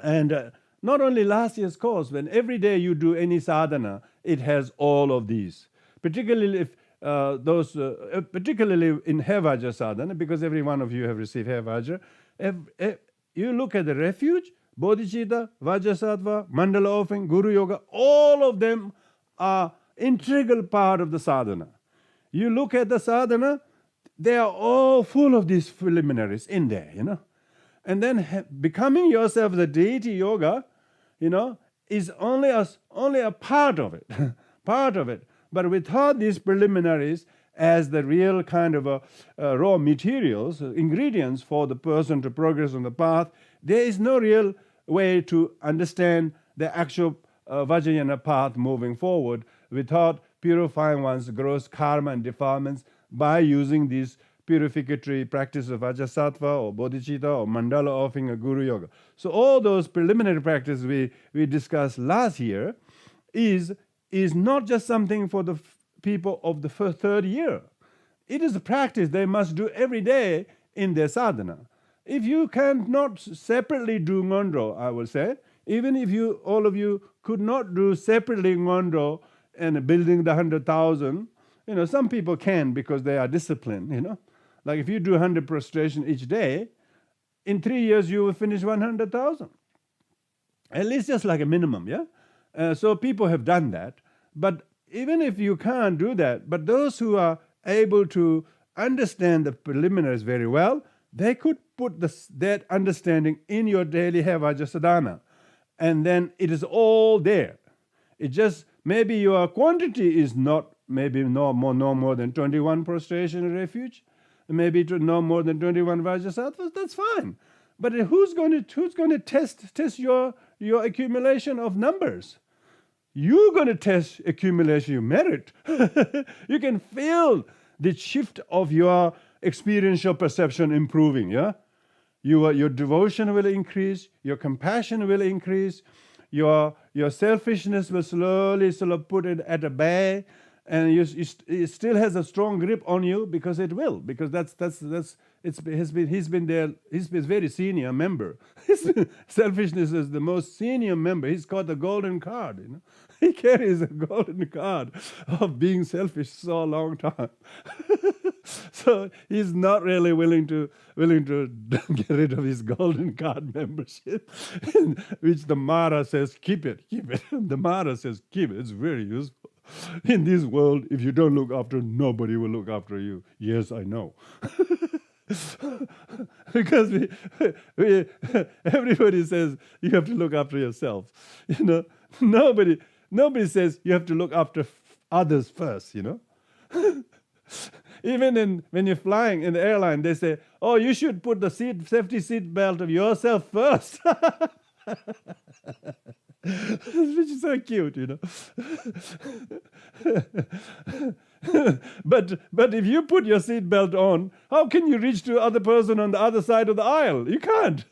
and not only last year's course, when every day you do any sadhana, it has all of these. Particularly if particularly in Hair Vajra sadhana, because every one of you have received Hair Vajra, you look at the refuge, bodhicitta, Vajrasattva, mandala offering, guru yoga, all of them are integral part of the sadhana. You look at the sadhana, they are all full of these preliminaries in there, And then becoming yourself the deity yoga, is only a part of it, part of it. But without these preliminaries as the real kind of raw materials, ingredients for the person to progress on the path, there is no real way to understand the actual Vajrayana path moving forward without purifying one's gross karma and defilements by using these purificatory practice of Vajrasattva or Bodhicitta or Mandala offering a Guru Yoga. So all those preliminary practices we discussed last year is not just something for the people of the third year. It is a practice they must do every day in their sadhana. If you cannot separately do Ngondro, I will say, even if all of you could not do separately Ngondro and building the 100,000, some people can because they are disciplined, Like if you do 100 prostration each day, in 3 years you will finish 100,000. At least just like a minimum, yeah? So people have done that. But even if you can't do that, but those who are able to understand the preliminaries very well, they could put that understanding in your daily Vajrasadhana. And then it is all there. It just, maybe your quantity is not, maybe no more than 21 prostration refuge, maybe no more than 21 Vajrasattvas, that's fine. But who's going to test your accumulation of numbers? You're going to test accumulation of merit. You can feel the shift of your experiential perception improving, yeah? Your devotion will increase, your compassion will increase, your selfishness will slowly sort of put it at a bay, and it still has a strong grip on you because it will, because he's been very senior member. Selfishness is the most senior member. He's got the golden card, He carries a golden card of being selfish so long time. So he's not really willing to get rid of his golden card membership, which the Mara says, keep it. The Mara says, keep it. It's very useful. In this world, if you don't look after, nobody will look after you. Yes, I know. Because everybody says you have to look after yourself. Nobody says you have to look after others first. Even when you're flying in the airline, they say, "Oh, you should put the safety seat belt of yourself first." Which is so cute, But if you put your seat belt on, how can you reach to the other person on the other side of the aisle? You can't.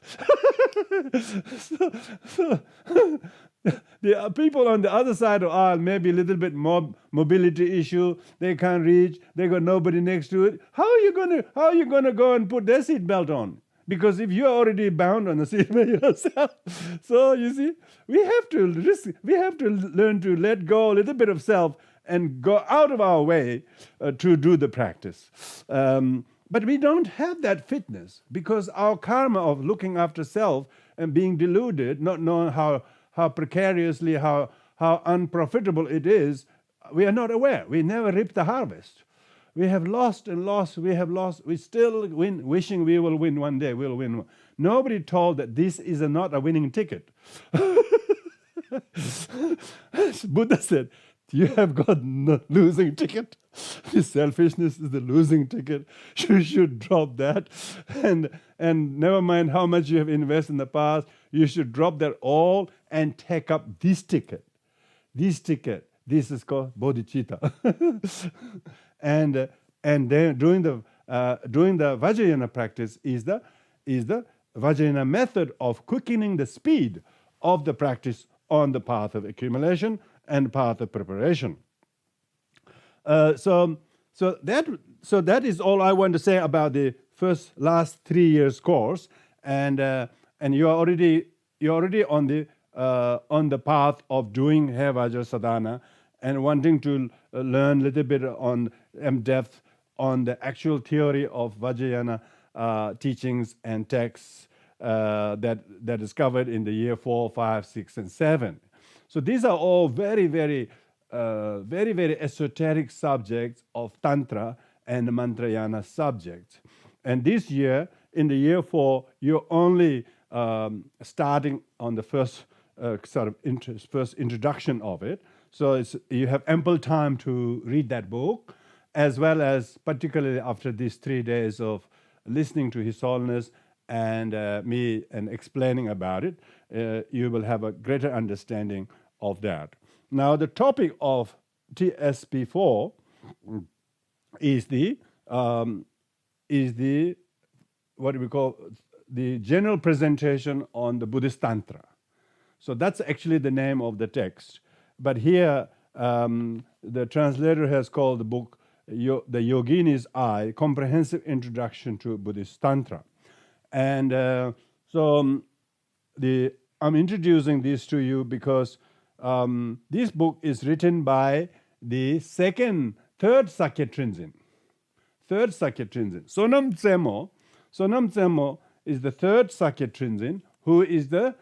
So the people on the other side of the aisle may be a little bit more mobility issue. They can't reach. They got nobody next to it. How are you gonna go and put their seat belt on? Because if you're already bound on the seat by yourself, so you see, we have to learn to let go a little bit of self and go out of our way to do the practice. But we don't have that fitness because our karma of looking after self and being deluded, not knowing how precariously, how unprofitable it is, we are not aware. We never reap the harvest. We have lost and lost. We have lost. We still win, wishing we will win one day. We'll win. Nobody told that this is not a winning ticket. Buddha said, you have got no losing ticket. This selfishness is the losing ticket. You should drop that. And never mind how much you have invested in the past, you should drop that all and take up this ticket. This ticket. This is called bodhicitta. And then doing the Vajrayana practice is the Vajrayana method of quickening the speed of the practice on the path of accumulation and path of preparation. So that is all I want to say about the last 3 years course, and you're already on the path of doing Vajrasadhana and wanting to learn a little bit on depth on the actual theory of Vajrayana teachings and texts that is covered in the year 4, 5, 6, and 7. So these are all very, very esoteric subjects of Tantra, and Mantrayana subjects. And this year, in the year 4, you're only starting on the first first introduction of it. So you have ample time to read that book, as well as particularly after these 3 days of listening to His Holiness and me and explaining about it, you will have a greater understanding of that. Now, the topic of TSP4 is the what we call the general presentation on the Buddhist Tantra. So that's actually the name of the text. But here, the translator has called the book The Yogini's Eye, Comprehensive Introduction to Buddhist Tantra. And I'm introducing this to you because this book is written by the third Sakya Trinzin. Sonam Zemo is the third Sakya Trinzin, who is the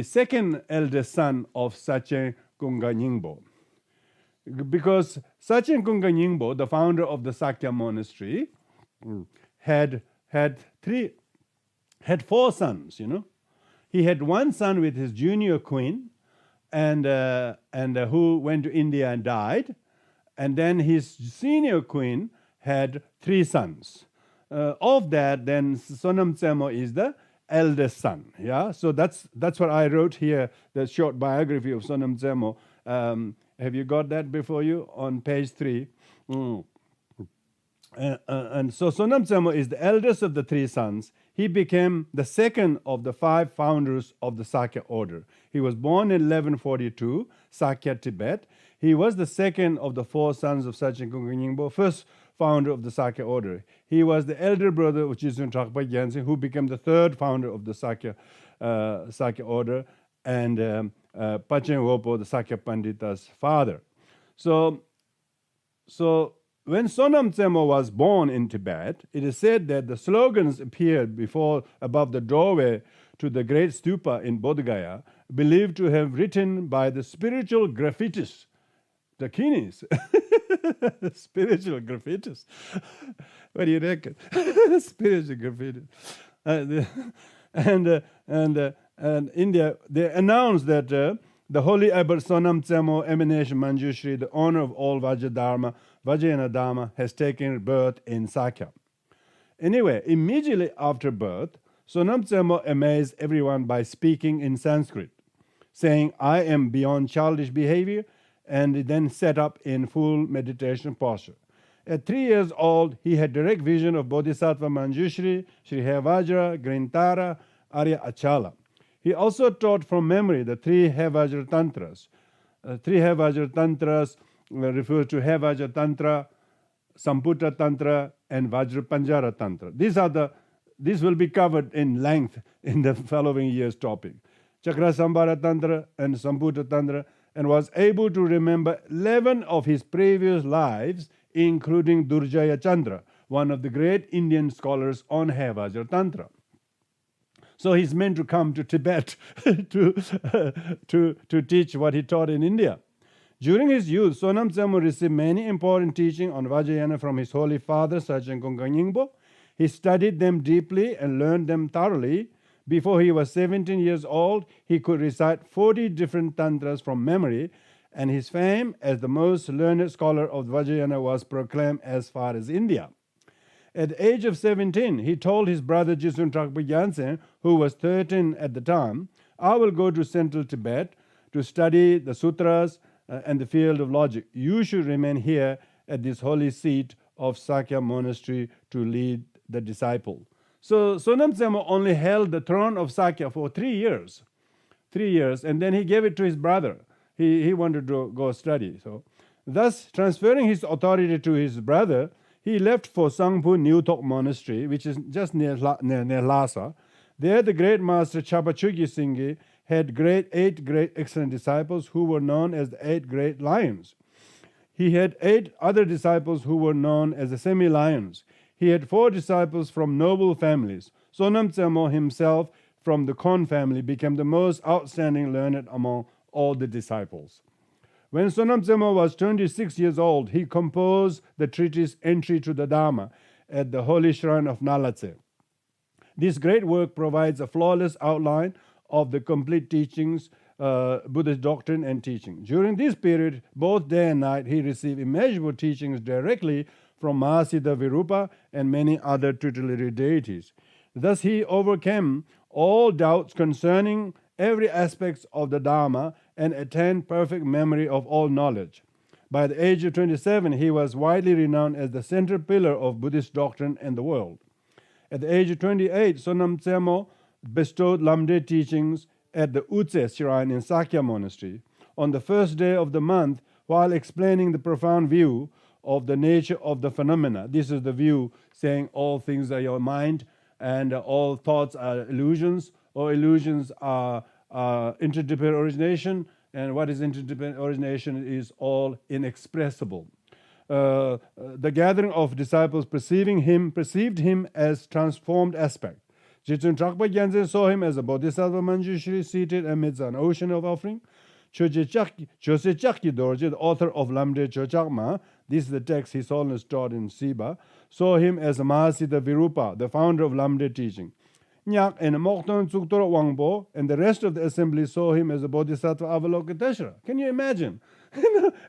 second eldest son of Sachen Kunga Nyingbo. Because Sachen Kunga Nyingbo, the founder of the Sakya monastery, had 4 sons. He had one son with his junior queen, and who went to India and died, and then his senior queen had 3 sons. Of that, then Sonam Zemo is the eldest son. Yeah, so that's what I wrote here, the short biography of Sonam Zemo. Have you got that before you on page 3? And so Sonam Zemo is the eldest of the 3 sons. He became the second of the 5 founders of the Sakya order. He was born in 1142, Sakya, Tibet. He was the second of the 4 sons of Sachen Kunga Nyingbo, first founder of the Sakya order. He was the elder brother of Jizun Trakpa Gyaltsen, who became the 3rd founder of the Sakya order, and Pachen Wopo, the Sakya Pandita's father. So when Sonam Zemo was born in Tibet, it is said that the slogans appeared above the doorway to the great stupa in Bodh Gaya, believed to have written by the spiritual graffitists, the Kinis. Spiritual graffitists. What do you reckon? Spiritual graffitists. And India, they announced that the Holy Abbot Sonam Zemo, emanation Manjushri, the owner of all Vajrayana Dharma, has taken birth in Sakya. Anyway, immediately after birth, Sonam Zemo amazed everyone by speaking in Sanskrit, saying, "I am beyond childish behavior," and then set up in full meditation posture. At 3 years old, he had direct vision of Bodhisattva Manjushri, Sri Vajra, Grintara, Arya Achala. He also taught from memory the 3 Vajra Tantras. 3 Vajra Tantras refer to Vajra Tantra, Samputa Tantra, and Vajra Panjara Tantra. These will be covered in length in the following year's topic. Chakra Sambhara Tantra and Samputa Tantra, and was able to remember 11 of his previous lives, including Durjaya Chandra, one of the great Indian scholars on Vajra Tantra. So he's meant to come to Tibet to teach what he taught in India. During his youth, Sonam Zemo received many important teachings on Vajrayana from his holy father, Sachen Kunga Nyingbo. He studied them deeply and learned them thoroughly. Before he was 17 years old, he could recite 40 different tantras from memory, and his fame as the most learned scholar of Vajrayana was proclaimed as far as India. At the age of 17, he told his brother Jizun Trakpa Gyaltsen, who was 13 at the time, "I will go to central Tibet to study the sutras and the field of logic. You should remain here at this holy seat of Sakya monastery to lead the disciple." So Sonam Zemo only held the throne of Sakya for 3 years. 3 years, and then he gave it to his brother. He wanted to go study. So, thus, transferring his authority to his brother, he left for Sangpo New Tok Monastery, which is just near Lhasa. There, the great master Chapachugyi Singhi had 8 great excellent disciples who were known as the 8 great lions. He had 8 other disciples who were known as the semi-lions. He had 4 disciples from noble families. Sonam Zemo himself, from the Kon family, became the most outstanding learned among all the disciples. When Sonam Zemo was 26 years old, he composed the treatise Entry to the Dharma at the holy shrine of Nalatse. This great work provides a flawless outline of the complete teachings, Buddhist doctrine and teaching. During this period, both day and night, he received immeasurable teachings directly from Mahasiddha Virupa and many other tutelary deities. Thus, he overcame all doubts concerning every aspect of the Dharma and attained perfect memory of all knowledge. By the age of 27, he was widely renowned as the central pillar of Buddhist doctrine in the world. At the age of 28, Sonam Zemo bestowed Lamde teachings at the Utse shrine in Sakya Monastery on the first day of the month while explaining the profound view of the nature of the phenomena. This is the view saying all things are your mind and all thoughts are illusions, or illusions are interdependent origination, and what is interdependent origination is all inexpressible. The gathering of disciples perceived him as transformed aspect. Jitsun Trakpa Gyaltsen saw him as a bodhisattva Manjushri seated amidst an ocean of offering. Chose Chakki Dorje, the author of Lamde Chochakma, this is the text His Holiness taught in Siba, saw him as a Mahasiddha Virupa, the founder of Lamde teaching. Nyak and Mokton Tsuktoro Wangpo and the rest of the assembly saw him as a bodhisattva Avalokiteshvara. Can you imagine?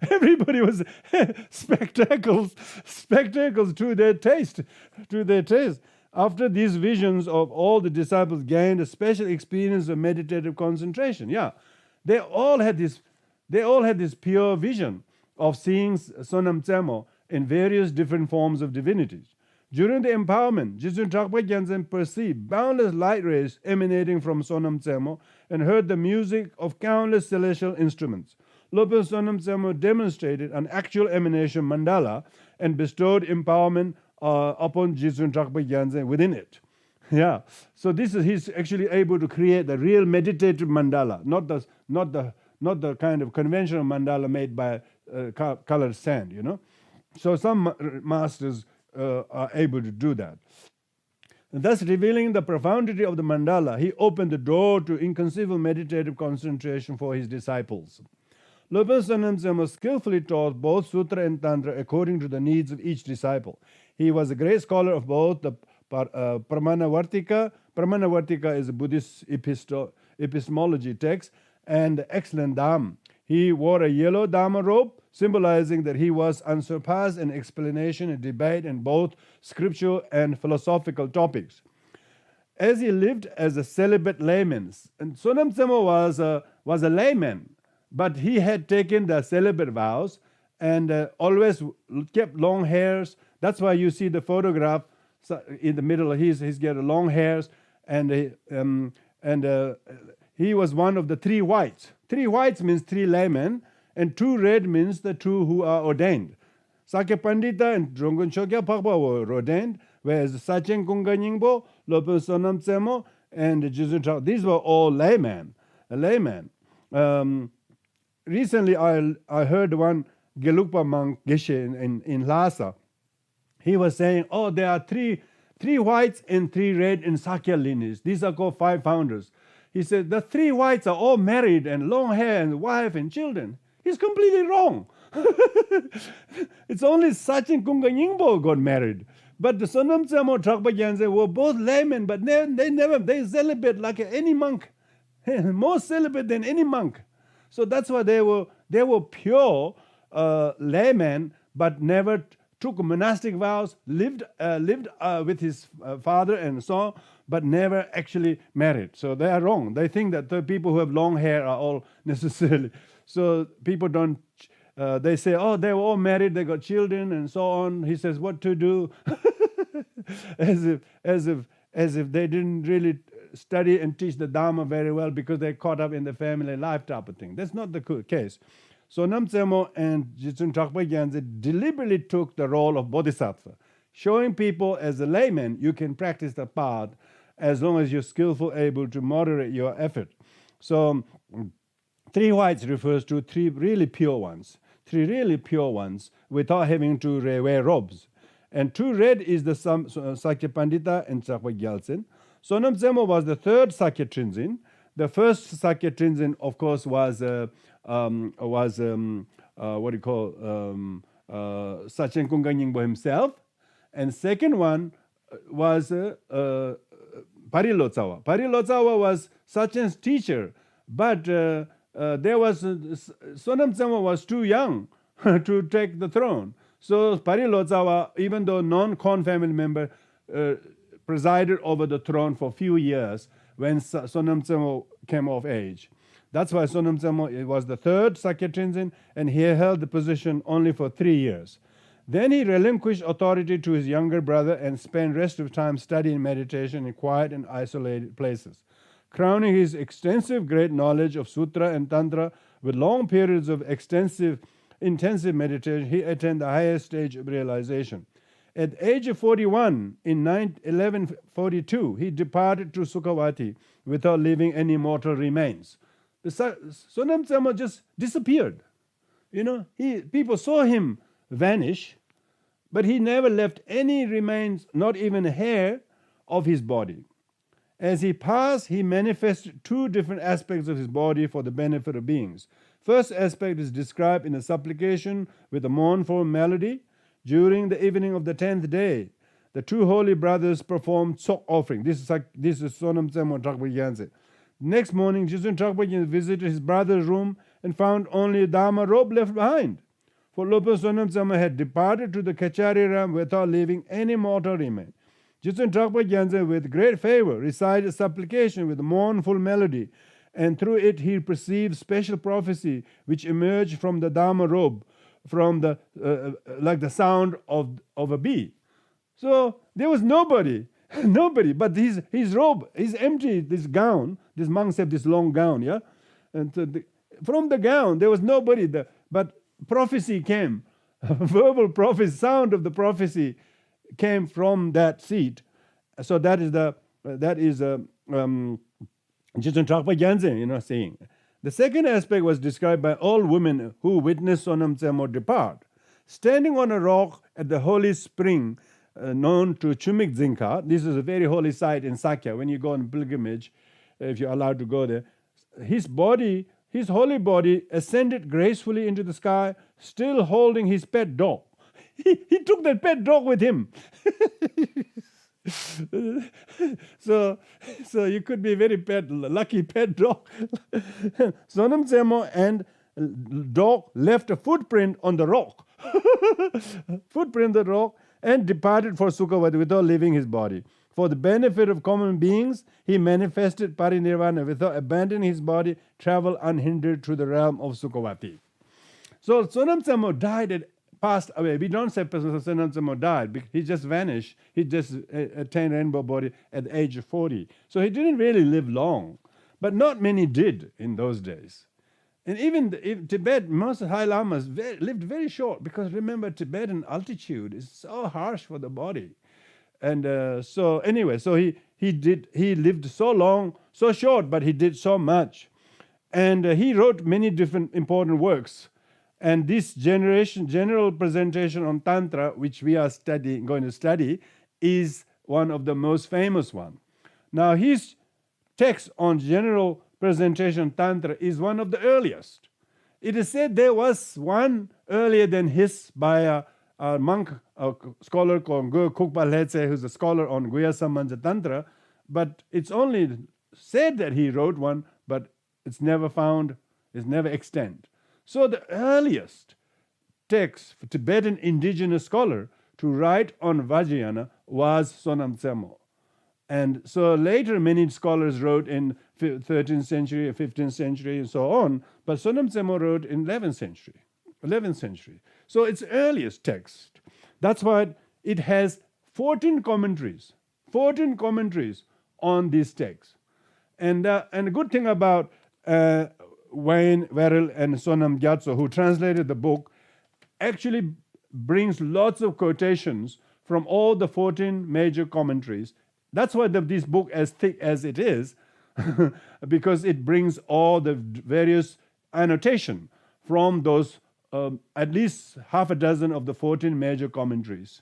Everybody was spectacles to their taste. After these visions of all the disciples gained a special experience of meditative concentration. Yeah, they all had this pure vision of seeing Sonam Zemo in various different forms of divinities. During the empowerment, Jitsun Trakpa Gyaltsen perceived boundless light rays emanating from Sonam Zemo and heard the music of countless celestial instruments. Lope Sonam Zemo demonstrated an actual emanation mandala and bestowed empowerment upon Jitsun Trakpa Gyaltsen within it. Yeah, so he's actually able to create the real meditative mandala, not the kind of conventional mandala made by colored sand. So some masters are able to do that. And thus, revealing the profundity of the mandala, he opened the door to inconceivable meditative concentration for his disciples. Lope Sonam Zemo skillfully taught both Sutra and Tantra according to the needs of each disciple. He was a great scholar of both the Pramanavartika. Pramanavartika is a Buddhist epistemology text, and the excellent Dham. He wore a yellow Dhamma robe, symbolizing that he was unsurpassed in explanation and debate in both scriptural and philosophical topics. As he lived as a celibate layman, and Sonam Zemo was a layman, but he had taken the celibate vows and always kept long hairs. That's why you see the photograph in the middle. He's got long hairs, and he was one of the three whites. 3 whites means 3 laymen, and 2 red means the 2 who are ordained. Sakya Pandita and Drungun Chokya Pakpa were ordained, whereas Sachen Kunga Nyingpo, Lope Sonam Zemo, and Jitsun Trakpa, these were all laymen. Recently, I heard one Gelugpa monk, Geshe, in Lhasa. He was saying, there are three whites and 3 red in Sakya lineage. These are called 5 founders. He said, the 3 whites are all married and long hair and wife and children. He's completely wrong. It's only Sachen Kunga Nyingpo got married. But the Sonam Zemo, Trakpa Gyaltsen were both laymen, but they celibate like any monk. More celibate than any monk. So that's why they were pure laymen, but never took monastic vows, lived with his father and so on, but never actually married. So they are wrong. They think that the people who have long hair are all necessarily. So people don't, they say, they were all married, they got children and so on. He says, what to do? as if they didn't really study and teach the Dharma very well because they're caught up in the family life type of thing. That's not the case. So Sonam Zemo and Jitsun Trakpa Gyaltsen deliberately took the role of bodhisattva, showing people as a layman you can practice the path as long as you're skillful, able to moderate your effort. So 3 whites refers to 3 really pure ones, 3 really pure ones without having to wear robes. And 2 red is the Sakya Pandita and Trakpa Gyaltsen. Sonam Zemo was the 3rd Sakya Trinzin. The first Sakya Trinzin, of course, was what do you call, Sachen Kungang Yingbo himself. And second one was Parilotsawa. Parilotsawa was Sachen's teacher, but there was Sonam Tsemo was too young to take the throne. So Parilotsawa, even though non-Khon family member, presided over the throne for a few years when Sonam Tsemo came of age. That's why Sonam Tsemo was the third Sakya Tenzin, and he held the position only for 3 years. Then he relinquished authority to his younger brother and spent rest of time studying meditation in quiet and isolated places. Crowning his extensive great knowledge of Sutra and Tantra with long periods of intensive meditation, he attained the highest stage of realization. At the age of 41, in 1142, he departed to Sukhavati without leaving any mortal remains. Sonam Tsemo just disappeared. People saw him vanish, but he never left any remains, not even a hair of his body. As he passed, he manifested 2 different aspects of his body for the benefit of beings. First aspect is described in a supplication with a mournful melody. During the evening of the 10th day, the 2 holy brothers performed sok offering. This is Sonam Tsemo Trakpa Gyaltsen. Next morning, Jizun Trakpa Gyaltsen visited his brother's room and found only a Dharma robe left behind. For Lopa Sonam Tsemo had departed to the Kachari Ram without leaving any mortal remain. Jizun Trakpa Gyaltsen, with great favor, recited a supplication with a mournful melody, and through it he perceived special prophecy which emerged from the Dharma robe, from the like the sound of a bee. So there was nobody, but his robe is empty, this gown, these monks have this long gown, yeah? And so from the gown, there was nobody, but prophecy came, verbal prophecy, sound of the prophecy came from that seat. So that is Jizun Trakpa Gyaltsen, saying. The second aspect was described by all women who witnessed Sonam Tsemo depart. Standing on a rock at the holy spring known to Chumik Zinka, this is a very holy site in Sakya. When you go on pilgrimage, if you're allowed to go there, his holy body ascended gracefully into the sky, still holding his pet dog. He took that pet dog with him. So you could be a very lucky pet dog. Sonam Tsemo and dog left a footprint on the rock. And departed for Sukhavati without leaving his body. For the benefit of common beings, he manifested parinirvana without abandoning his body, travel unhindered through the realm of Sukhavati. So Sonam Tsemo passed away. We don't say Sonam Tsemo died. He just vanished. He just attained rainbow body at the age of 40. So he didn't really live long. But not many did in those days. And even in Tibet, most High Lamas lived very short, because remember, Tibetan altitude is so harsh for the body. And so he lived so long, so short, but he did so much. And he wrote many different important works. And this general presentation on Tantra, which we are going to study, is one of the most famous ones. Now, his text on general presentation Tantra is one of the earliest. It is said there was one earlier than his by a monk, a scholar called Go Kukpa Lhetse, who's a scholar on Guya Samanja Tantra, but it's only said that he wrote one, but it's never found, it's never extant. So the earliest text for Tibetan indigenous scholar to write on Vajrayana was Sonam Tsemo. And so later many scholars wrote in 13th century, 15th century, and so on, but Sonam Tsemo wrote in 11th century. So it's earliest text. That's why it has 14 commentaries on this text. And the good thing about Wayne Verrill and Sonam Gyatso, who translated the book, actually brings lots of quotations from all the 14 major commentaries. That's why this book as thick as it is, because it brings all the various annotation from those at least half a dozen of the 14 major commentaries.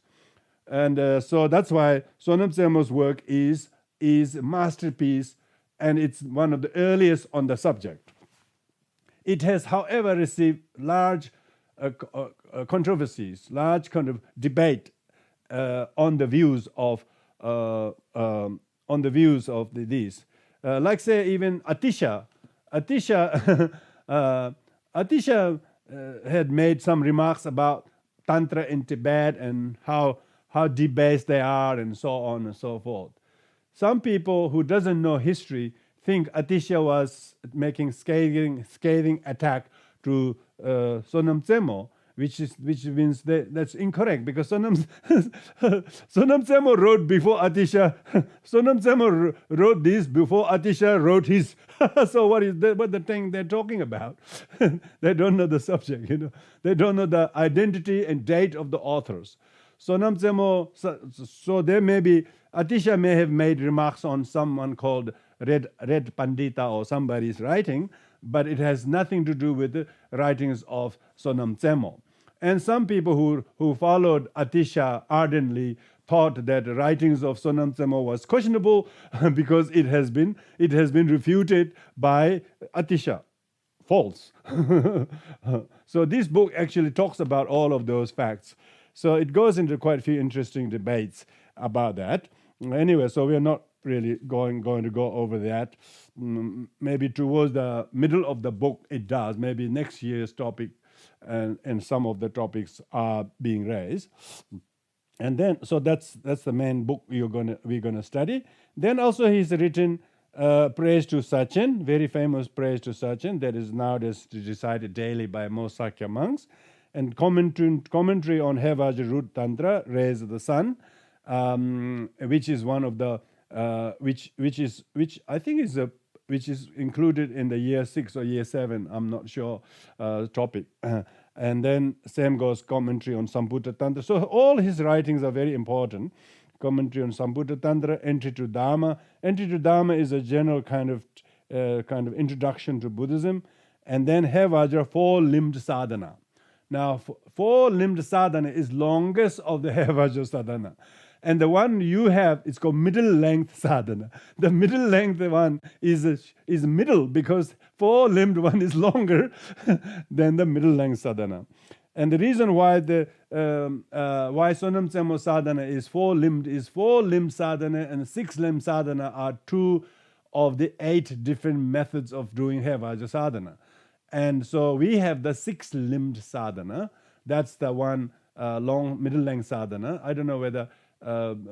And so that's why Sonam Tsemo's work is a masterpiece, and it's one of the earliest on the subject. It has, however, received large controversies, large kind of debate on the views of these. Like say even Atisha Atisha had made some remarks about Tantra in Tibet and how debased they are and so on and so forth. Some people who doesn't know history think Atisha was making scathing attack to Sonam Zemo, which means that's incorrect, because Sonam Zemo wrote before Atisha. Sonam Zemo wrote this before Atisha wrote his. So what the thing they're talking about? They don't know the subject, They don't know the identity and date of the authors. Sonam Zemo, so there may be, Atisha may have made remarks on someone called Red Pandita or somebody's writing, but it has nothing to do with the writings of Sonam Zemo. And some people who followed Atisha ardently thought that the writings of Sonam Zemo was questionable because it has been refuted by Atisha. False. So this book actually talks about all of those facts. So it goes into quite a few interesting debates about that. Anyway, so we're not really going to go over that. Maybe towards the middle of the book it does. Maybe next year's topic and some of the topics are being raised. And then, so that's the main book we're gonna study. Then also he's written Praise to Sachin, very famous Praise to Sachin, that is nowadays recited daily by most Sakya monks, and commentary on Hevajra Root Tantra, Rays of the Sun, which is one of the which I think is which is included in the year 6 or year 7, I'm not sure, topic. And then same goes commentary on Samputa Tantra. So all his writings are very important. Commentary on Samputa Tantra, Entry to Dharma. Entry to Dharma is a general kind of introduction to Buddhism. And then Hevajra, four-limbed sadhana. Now, four-limbed sadhana is longest of the Hevajra sadhana. And the one you have is called middle-length sadhana. The middle-length one is middle, because four-limbed one is longer than the middle-length sadhana. And the reason why why Sonam Zemo sadhana is four-limbed sadhana and six-limbed sadhana are 2 of the 8 different methods of doing Hevajra sadhana. And so we have the 6-limbed sadhana. That's the one long middle-length sadhana. I don't know whether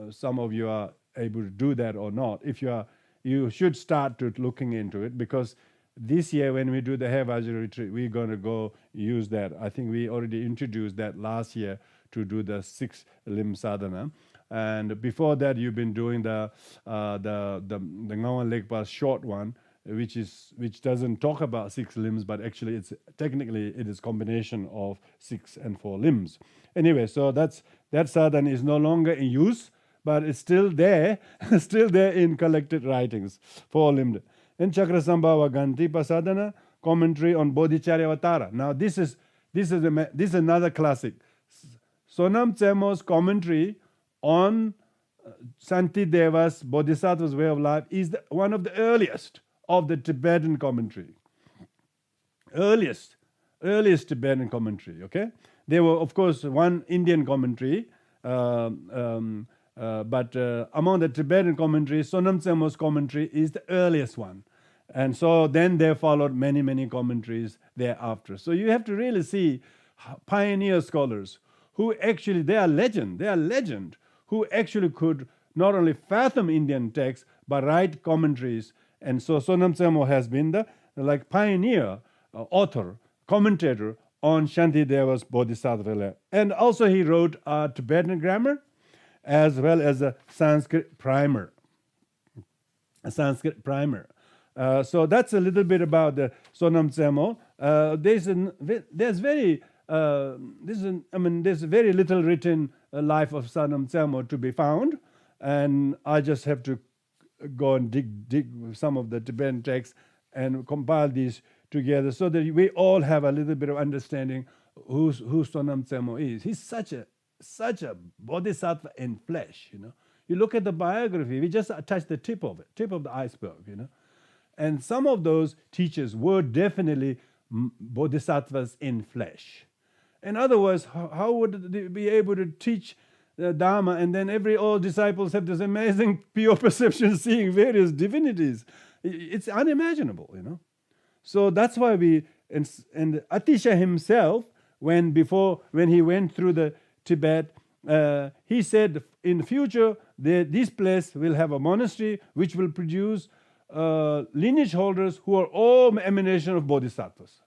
some of you are able to do that or not. If you are, you should start to looking into it, because this year when we do the Hevajra retreat, we're going to go use that. I think we already introduced that last year to do the 6-limb sadhana. And before that, you've been doing the Ngawan Legpa's short one, which doesn't talk about 6 limbs, but actually it is combination of 6 and 4 limbs. Anyway, so that sadhana is no longer in use, but it's still there, in collected writings, 4-limbed. And Chakrasambhava Gantipa sadhana, commentary on Bodhicharyavatara. Now this is another classic. Sonam Zemo's commentary on Santideva's Bodhisattva's way of life is one of the earliest of the Tibetan commentary. Earliest Tibetan commentary, okay? There were, of course, one Indian commentary, but among the Tibetan commentaries, Sonam Zemo's commentary is the earliest one. And so then there followed many, many commentaries thereafter. So you have to really see pioneer scholars who actually, they are legend, who actually could not only fathom Indian texts, but write commentaries. And so Sonam Zemo has been the pioneer, author, commentator on Shantideva's Bodhisattva life. And also he wrote a Tibetan grammar as well as a Sanskrit primer. So that's a little bit about the Sonam Zemo. There's very little written life of Sonam Zemo to be found, and I just have to go and dig some of the Tibetan texts and compile these together so that we all have a little bit of understanding who Sonam Zemo is. He's such a bodhisattva in flesh, You look at the biography, we just touched the tip of the iceberg, And some of those teachers were definitely bodhisattvas in flesh. In other words, how would they be able to teach the Dharma and then all disciples have this amazing pure perception seeing various divinities? It's unimaginable, So that's why and Atisha himself, when he went through the Tibet, he said in the future this place will have a monastery which will produce lineage holders who are all emanation of bodhisattvas.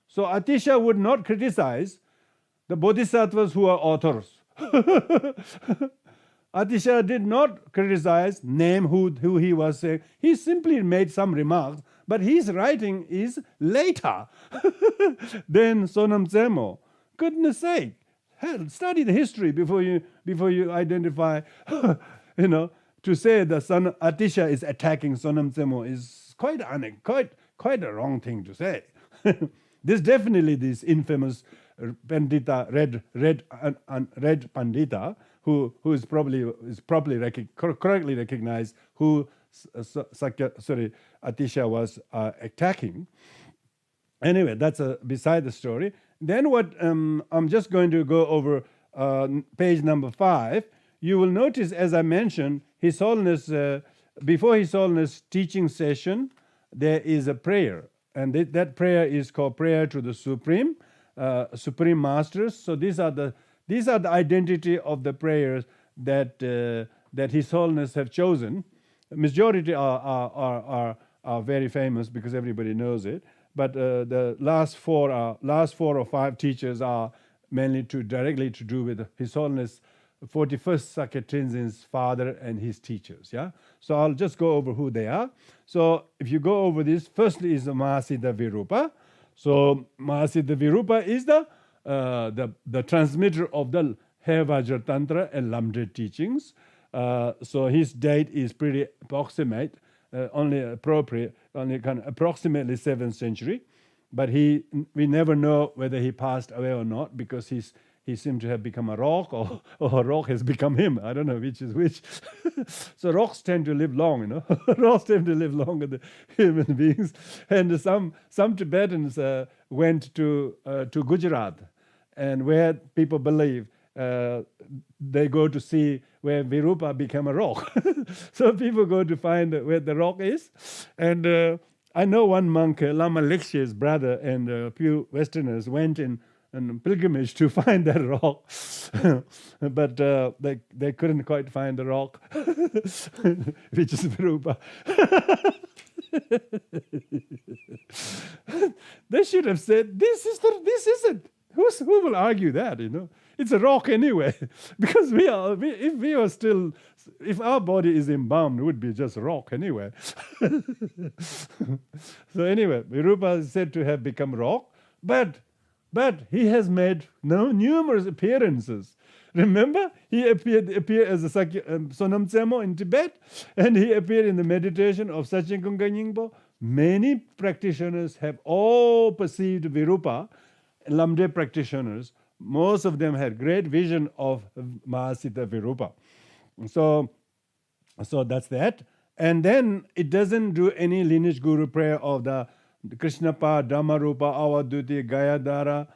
So Atisha would not criticize the bodhisattvas who are authors. Atisha did not criticize, name who he was saying. He simply made some remarks, but his writing is later than Sonam Zemo. Goodness sake, hell, study the history before you identify. To say that Atisha is attacking Sonam Zemo is quite a wrong thing to say. There's definitely this infamous Pandita, red Pandita, who is probably correctly recognized who Atisha was attacking. Anyway, that's beside the story. Then what I'm just going to go over page number 5. You will notice, as I mentioned, His Holiness before His Holiness teaching session, there is a prayer, and that prayer is called Prayer to the Supreme Masters. So these are the identity of the prayers that His Holiness have chosen. Majority are very famous because everybody knows it. But the last four or five teachers are mainly directly to do with His Holiness 41st Sakya Tenzin's father and his teachers. Yeah. So I'll just go over who they are. So if you go over this, firstly is the Mahasiddha Virupa. So Mahasiddha Virupa is the transmitter of the Hair Vajra Tantra and Lamde teachings. So his date is pretty approximate, only kind of approximately 7th century. But we never know whether he passed away or not, because he seemed to have become a rock, or a rock has become him. I don't know which is which. So rocks tend to live long, Rocks tend to live longer than human beings. And some Tibetans went to Gujarat, and where people believe they go to see where Virupa became a rock. So people go to find where the rock is. And I know one monk, Lama Cheodak's brother, and a few Westerners went in pilgrimage to find that rock, but they couldn't quite find the rock, which is Virupa. They should have said, "This isn't." Who will argue that? It's a rock anyway, because if our body is embalmed, it would be just a rock anyway. So anyway, Virupa is said to have become rock, but he has made numerous appearances. Remember, he appeared as a Sonam Zemo in Tibet, and he appeared in the meditation of Sachen Kongka Nyingpo. Many practitioners have all perceived Virupa, Lamde practitioners. Most of them had great vision of Mahasiddha Virupa. So that's that. And then it doesn't do any lineage guru prayer of the Krishnapa, Dhammarupa, Avaduti, Gayadhara,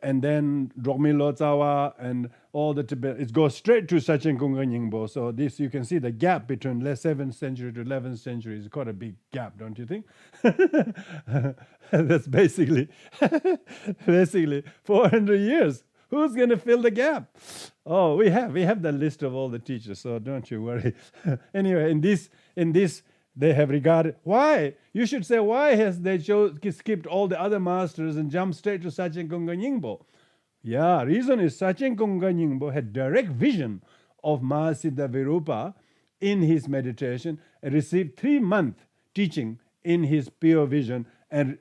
and then Drogmi Lotsawa, and all the Tibet. It goes straight to Sachen Kongka Nyingpo. So this, you can see the gap between 7th century to 11th century is quite a big gap, don't you think? That's basically 400 years. Who's going to fill the gap? Oh, we have the list of all the teachers, so don't you worry. Anyway, in this they have regarded. Why? You should say, why has they skipped all the other masters and jumped straight to Sachen Kongka Nyingpo? Yeah, reason is Sachen Kongka Nyingpo had direct vision of Mahasiddha Virupa in his meditation and received 3-month teaching in his pure vision, and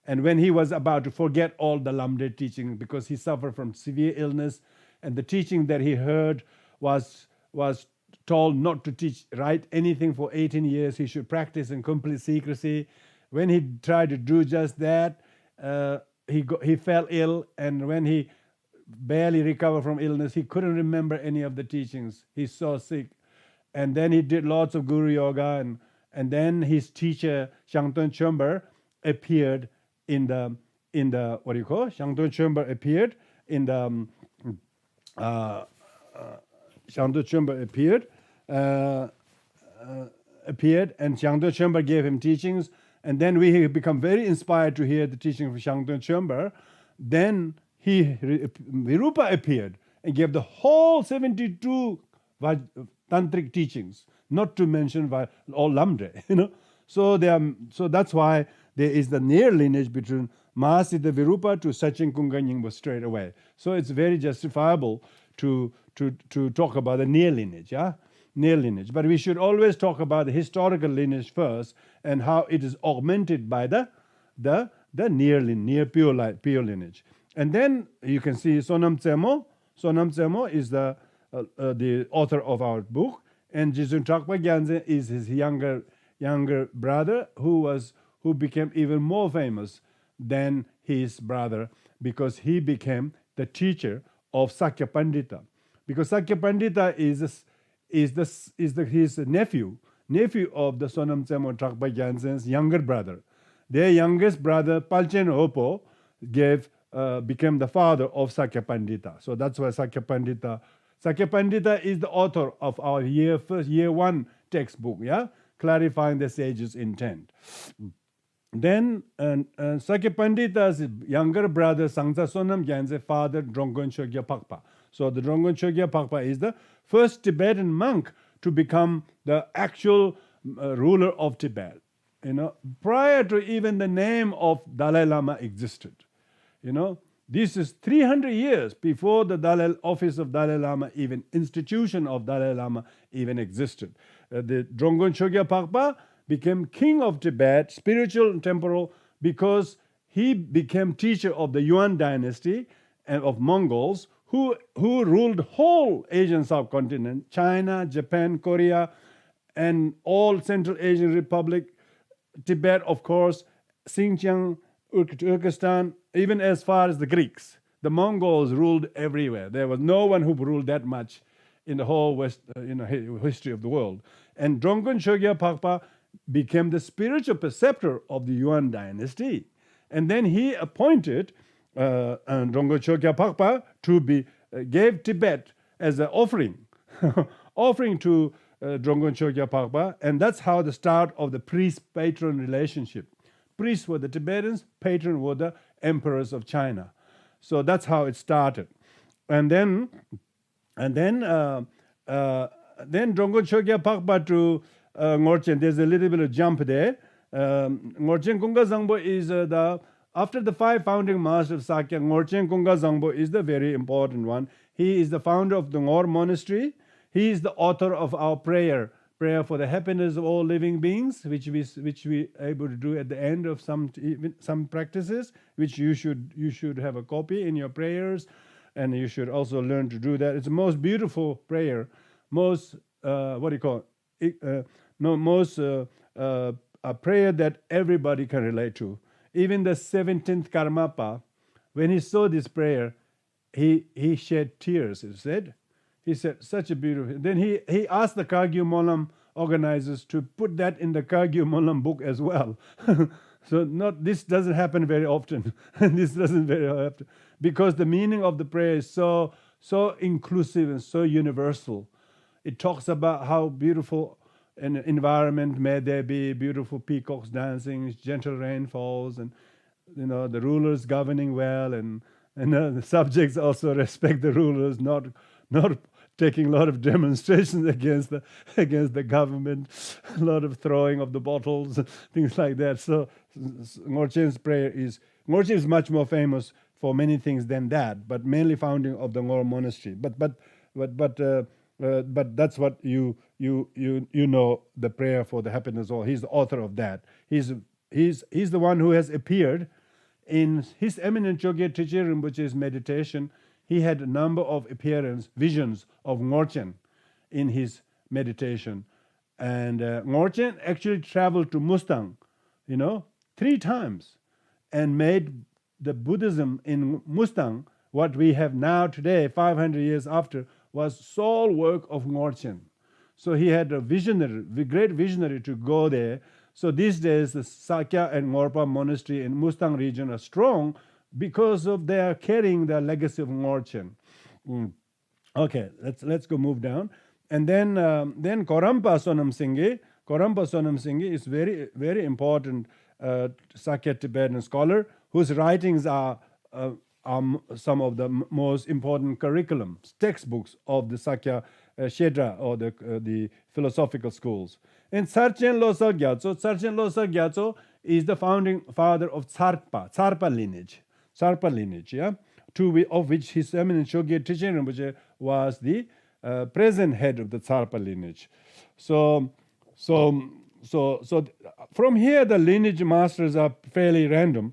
when he was about to forget all the Lamde teaching because he suffered from severe illness, and the teaching that he heard was told not to write anything for 18 years. He should practice in complete secrecy. When he tried to do just that, he fell ill, and when he barely recovered from illness, he couldn't remember any of the teachings. He's so sick. And then he did lots of guru yoga, and then his teacher, Shangton Chomber, appeared in the what do you call Shangdo Chamber appeared in the Shangdo Chamber appeared, and Shangdo Chamber gave him teachings, and then we become very inspired to hear the teaching of Shangdo Chamber. Then Virupa appeared and gave the whole 72 tantric teachings, not to mention all Lamdre, So that's why there is the near lineage between Mahasiddha Virupa to Sachin Kunganyingpa straight away. So it's very justifiable to talk about the near lineage, near lineage. But we should always talk about the historical lineage first and how it is augmented by the near pure lineage. And then you can see Sonam Zemo. Sonam Zemo is the author of our book, and Jizun Trakpa Gyaltsen is his younger brother who became even more famous than his brother because he became the teacher of Sakya Pandita. Because Sakya Pandita is his nephew of the Sonam Zemo Trakpa Gyaltsen's younger brother. Their youngest brother, Palchen Hopo, became the father of Sakya Pandita. So that's why Sakya Pandita is the author of our year 1 textbook, clarifying the sage's intent. Then Sakya Pandita's younger brother, Sangsa Sonam Gyaltsen, father Drongkon Chogya Pakpa. So the Drongkon Chogya Pakpa is the first Tibetan monk to become the actual ruler of Tibet. Prior to even the name of Dalai Lama existed. This is 300 years before the office of Dalai Lama, even institution of Dalai Lama even existed. The Drongkon Chogya Pakpa became king of Tibet, spiritual and temporal, because he became teacher of the Yuan dynasty and of Mongols who ruled whole Asian subcontinent, China, Japan, Korea, and all Central Asian Republic, Tibet, of course, Xinjiang, Turkestan, even as far as the Greeks. The Mongols ruled everywhere. There was no one who ruled that much in the whole history of the world. And Drongkon Chogya Pakpa became the spiritual preceptor of the Yuan dynasty. And then he appointed Drongkon Chogya Pakpa gave Tibet as an offering, offering to Drongkon Chogya Pakpa, and that's how the start of the priest-patron relationship. Priests were the Tibetans, patron were the emperors of China. So that's how it started. And then Drongkon Chogya Pakpa to Ngorchen, there's a little bit of jump there. Ngorchen Kungka Zangpo is after the 5 founding masters of Sakya, Ngorchen Kungka Zangpo is the very important one. He is the founder of the Ngor monastery. He is the author of our prayer for the happiness of all living beings, which we able to do at the end of some practices, which you should have a copy in your prayers, and you should also learn to do that. It's the most beautiful prayer, most a prayer that everybody can relate to. Even the 17th Karmapa, when he saw this prayer, he shed tears. He said, such a beautiful. Then he asked the Kagyu Molam organizers to put that in the Kagyu Molam book as well. So this doesn't happen very often. Because the meaning of the prayer is so inclusive and so universal. It talks about how beautiful an environment may there be, beautiful peacocks dancing, gentle rainfalls, and the rulers governing well, and the subjects also respect the rulers, not taking a lot of demonstrations against the government, a lot of throwing of the bottles, things like that. So Ngorchen's prayer is much more famous for many things than that, but mainly founding of the Ngor monastery. But that's what you know, the prayer for the happiness of all. He's the author of that. He's the one who has appeared in His Eminent Chogye Trikje Rinpoche's meditation. He had a number of visions of Ngorchen in his meditation. And Ngorchen actually traveled to Mustang, 3 times, and made the Buddhism in Mustang, what we have now today, 500 years after, was sole work of Ngorchen. So he had a great visionary to go there So these days, the Sakya and Ngorpa monastery in Mustang region are strong because of their carrying the legacy of Ngorchen. Okay, let's go move down, and then Korampa Sonam Singye. Korampa Sonam Singye is very important Sakya Tibetan scholar whose writings are some of the most important curriculums, textbooks of the Sakya Shedra or the philosophical schools. And Sarchen Losar Gyatso, Sarchen Losar Gyatso is the founding father of Tsarpa lineage, yeah, of which His Eminence Shogye Trichin Rinpoche was the present head of the Tsarpa lineage. So from here, the lineage masters are fairly random,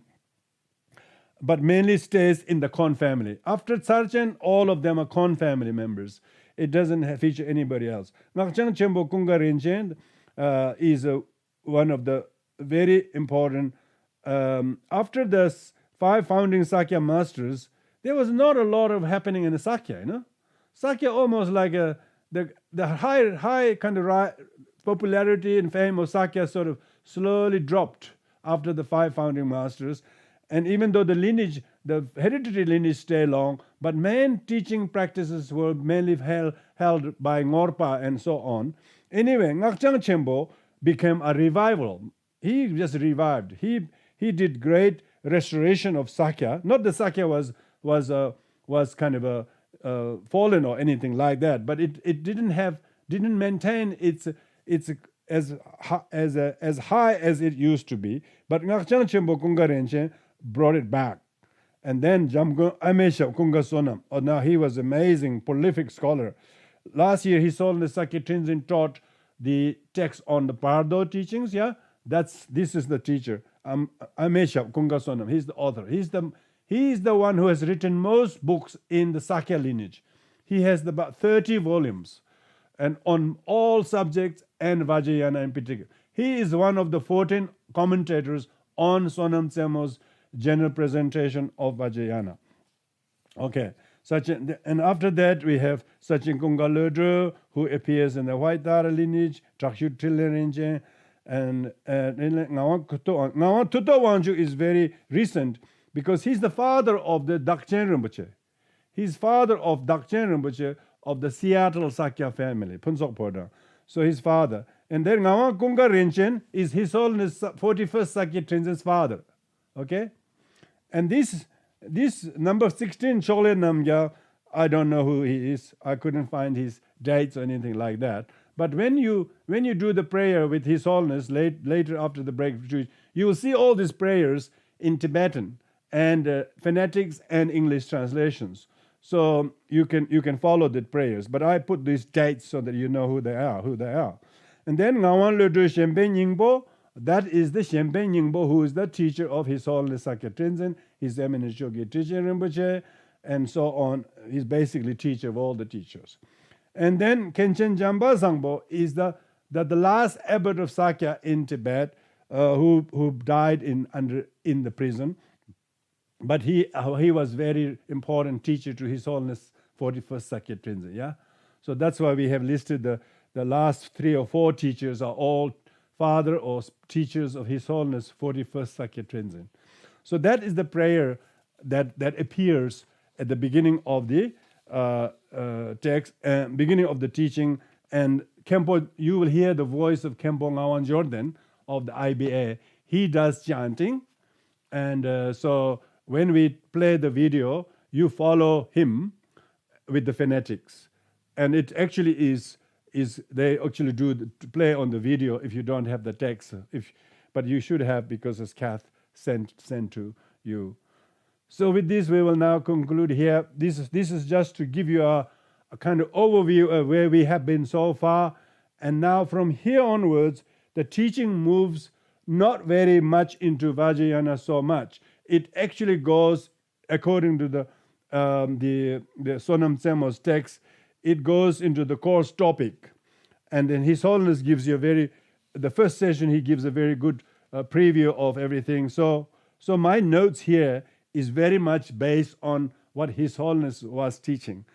but mainly stays in the Kon family. After Tsarchen, all of them are Kon family members. It doesn't feature anybody else. Ngakchang Chembo Kunga Rinchen is one of the very important. After the 5 founding Sakya masters, there was not a lot of happening in the Sakya. Sakya almost like the high kind of popularity and fame of Sakya sort of slowly dropped after the 5 founding masters. And even though the hereditary lineage stay long, but main teaching practices were mainly held by Ngorpa and so on. Anyway, Ngakchang Chembo became a revival. He just revived. He did great restoration of Sakya. Not that Sakya was kind of a fallen or anything like that, but it didn't maintain its as high as it used to be. But Ngakchang Chembo Kunga Rinchen brought it back. And then Jamgo Amesha Kunga Sonam. Oh, now he was amazing, prolific scholar. Last year His Holiness Sakya Tenzin taught the text on the Pardo teachings. Yeah, this is the teacher. Amesha Kunga Sonam. He's the author. He's the one who has written most books in the Sakya lineage. He has about 30 volumes, and on all subjects and Vajrayana in particular. He is one of the 14 commentators on Sonam Zemo's general presentation of Vajrayana. Okay, and after that we have Sachin Kunga Lodro, who appears in the White Tara lineage, Trakshu Tillerenje, and Ngawan Tuto Wanju is very recent because he's the father of the Dakchen Rinpoche. He's father of Dakchen Rinpoche of the Seattle Sakya family, Punsok Poda. So his father. And then Ngawan Kunga Rinchen is His Holiness 41st Sakya Trinzen's father. Okay? And this number 16, Chole Namgya, I don't know who he is. I couldn't find his dates or anything like that. But when you do the prayer with His Holiness later after the break, you will see all these prayers in Tibetan and phonetics and English translations. So you can follow the prayers. But I put these dates so that you know who they are. And then Ngawan Lodo Shempen Yingbo, that is the Shempen Yingbo, who is the teacher of His Holiness Sakya Tenzin, His Eminence Shogye Trichin Rinpoche, and so on. He's basically teacher of all the teachers. And then Khenchen Jamba Sangbo is the last abbot of Sakya in Tibet, who died in the prison. But he was very important teacher to His Holiness 41st Sakya Tenzin. Yeah, so that's why we have listed the last 3 or 4 teachers are all father or teachers of His Holiness 41st Sakya Tenzin. So that is the prayer that appears at the beginning of the text, beginning of the teaching. And Khenpo, you will hear the voice of Khenpo Ngawan Jordan of the IBA. He does chanting, and so when we play the video, you follow him with the phonetics, and it actually is they actually do play on the video if you don't have the text. But you should have, because as Kath sent to you. So with this, we will now conclude here. This is just to give you a kind of overview of where we have been so far, and now from here onwards, the teaching moves not very much into Vajrayana so much. It actually goes according to the Sonam Zemo's text. It goes into the course topic, and then His Holiness gives you the first session he gives a very good preview of everything. So my notes here is very much based on what His Holiness was teaching,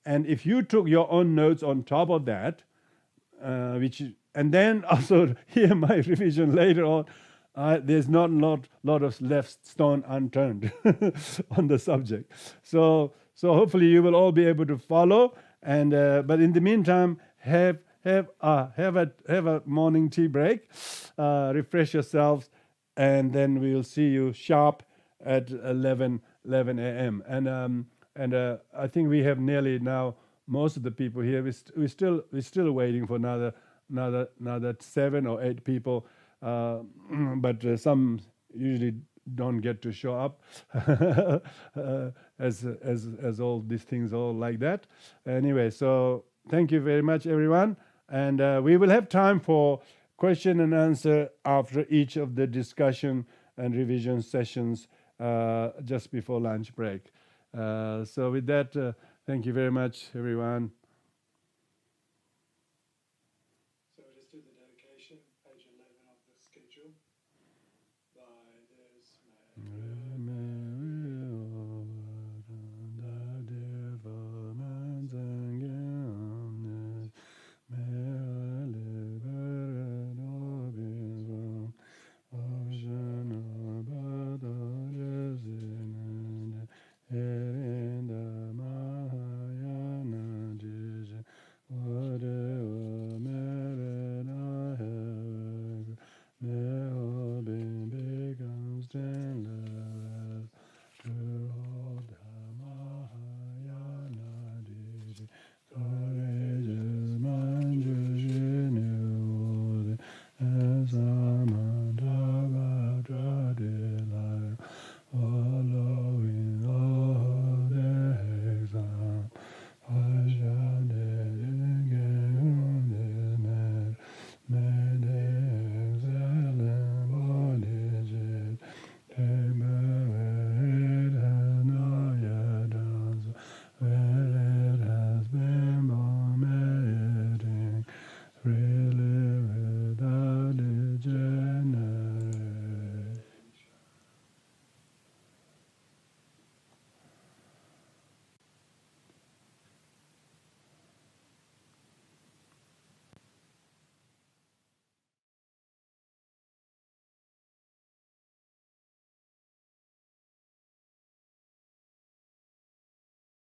and if you took your own notes on top of that, and then also hear my revision later on. There's not a lot of left stone unturned on the subject. So hopefully you will all be able to follow. And but in the meantime, have a morning tea break, refresh yourselves, and then we'll see you sharp at 11 a.m. And I think we have nearly now most of the people here. We're still waiting for another 7 or 8 people, but some usually don't get to show up as all these things all like that. Anyway, so thank you very much, everyone, and we will have time for question and answer after each of the discussion and revision sessions just before lunch break. So with that, thank you very much, everyone. So just do the dedication, page 11 of the schedule by Desmond.